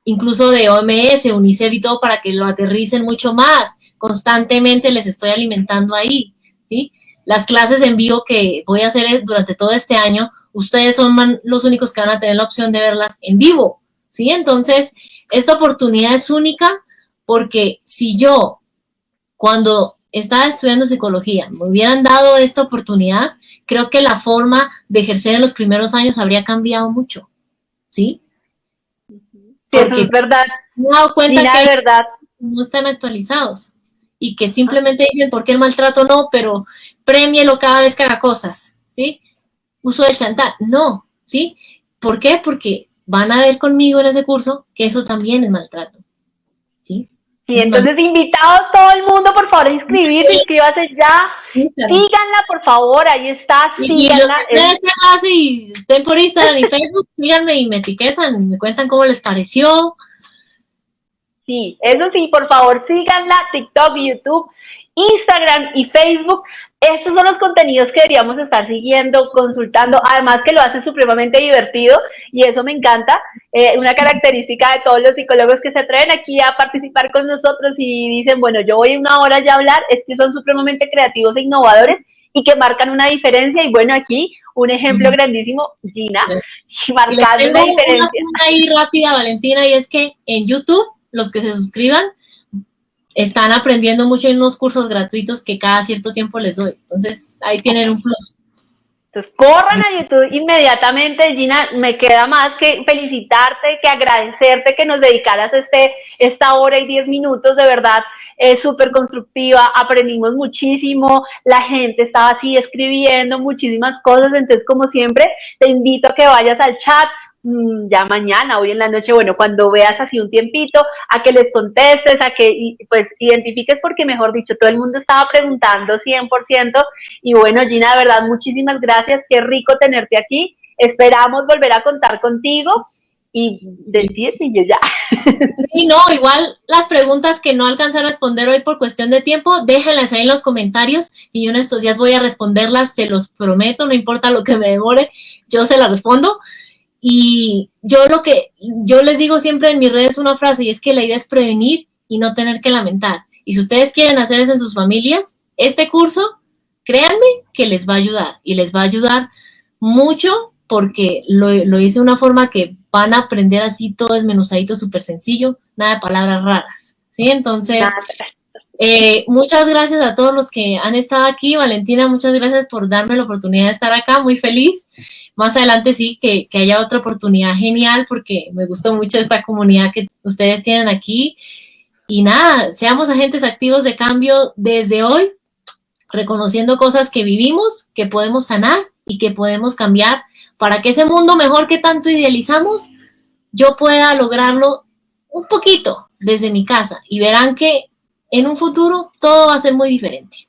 incluso de OMS, UNICEF y todo, para que lo aterricen mucho más. Constantemente les estoy alimentando ahí, ¿sí? Las clases en vivo que voy a hacer durante todo este año, ustedes son los únicos que van a tener la opción de verlas en vivo, ¿sí? Entonces, esta oportunidad es única porque si yo, cuando estaba estudiando psicología, me hubieran dado esta oportunidad, creo que la forma de ejercer en los primeros años habría cambiado mucho, ¿sí? Sí, eso es verdad. Me he dado cuenta que verdad no están actualizados. y que simplemente dicen por qué el maltrato no, pero premielo cada vez que haga cosas, ¿sí? Uso del chantaje, no, ¿sí? ¿Por qué? Porque van a ver conmigo en ese curso que eso también es maltrato, ¿sí? Sí, entonces invitados todo el mundo, por favor, a inscribirse, inscríbase ya, síganla, por favor, ahí está, síganla. Y los que clase y estén por Instagram y Facebook, síganme y me etiquetan, y me cuentan cómo les pareció. Sí, eso sí, por favor, síganla, TikTok, YouTube, Instagram y Facebook. Estos son los contenidos que deberíamos estar siguiendo, consultando, además que lo hace supremamente divertido y eso me encanta. Una característica de todos los psicólogos que se atreven aquí a participar con nosotros y dicen, bueno, yo voy una hora ya a hablar, es que son supremamente creativos e innovadores y que marcan una diferencia. Y bueno, aquí un ejemplo grandísimo, Gina, marcando una diferencia. Una ahí rápida, Valentina, y es que en YouTube, los que se suscriban, están aprendiendo mucho en unos cursos gratuitos que cada cierto tiempo les doy. Entonces, ahí tienen un plus. Entonces, corran a YouTube inmediatamente. Gina, me queda más que felicitarte, que agradecerte que nos dedicaras esta hora y 10 minutos, de verdad, súper constructiva, aprendimos muchísimo, la gente estaba así escribiendo muchísimas cosas, entonces, como siempre, te invito a que vayas al chat, ya mañana, hoy en la noche, bueno, cuando veas así un tiempito, a que les contestes, a que pues identifiques, porque mejor dicho, todo el mundo estaba preguntando 100%, y bueno, Gina, de verdad, muchísimas gracias, qué rico tenerte aquí, esperamos volver a contar contigo, y decirte y yo ya. Sí, no, igual las preguntas que no alcancé a responder hoy por cuestión de tiempo, déjenlas ahí en los comentarios, y yo en estos días voy a responderlas, se los prometo, no importa lo que me demore, yo se las respondo. Y yo les digo siempre en mis redes una frase, y es que la idea es prevenir y no tener que lamentar. Y si ustedes quieren hacer eso en sus familias, este curso, créanme que les va a ayudar, y les va a ayudar mucho, porque lo hice de una forma que van a aprender así todo desmenuzadito, súper sencillo, nada de palabras raras, ¿sí? Entonces, muchas gracias a todos los que han estado aquí. Valentina, muchas gracias por darme la oportunidad de estar acá, muy feliz. Más adelante sí, que haya otra oportunidad genial, porque me gustó mucho esta comunidad que ustedes tienen aquí. Y nada, seamos agentes activos de cambio desde hoy, reconociendo cosas que vivimos, que podemos sanar y que podemos cambiar, para que ese mundo mejor que tanto idealizamos, yo pueda lograrlo un poquito desde mi casa. Y verán que en un futuro todo va a ser muy diferente.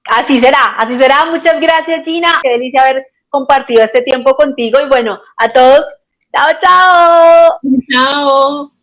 Así será, así será. Muchas gracias, Gina. Qué delicia haber compartido este tiempo contigo y bueno, a todos, chao, chao. Chao.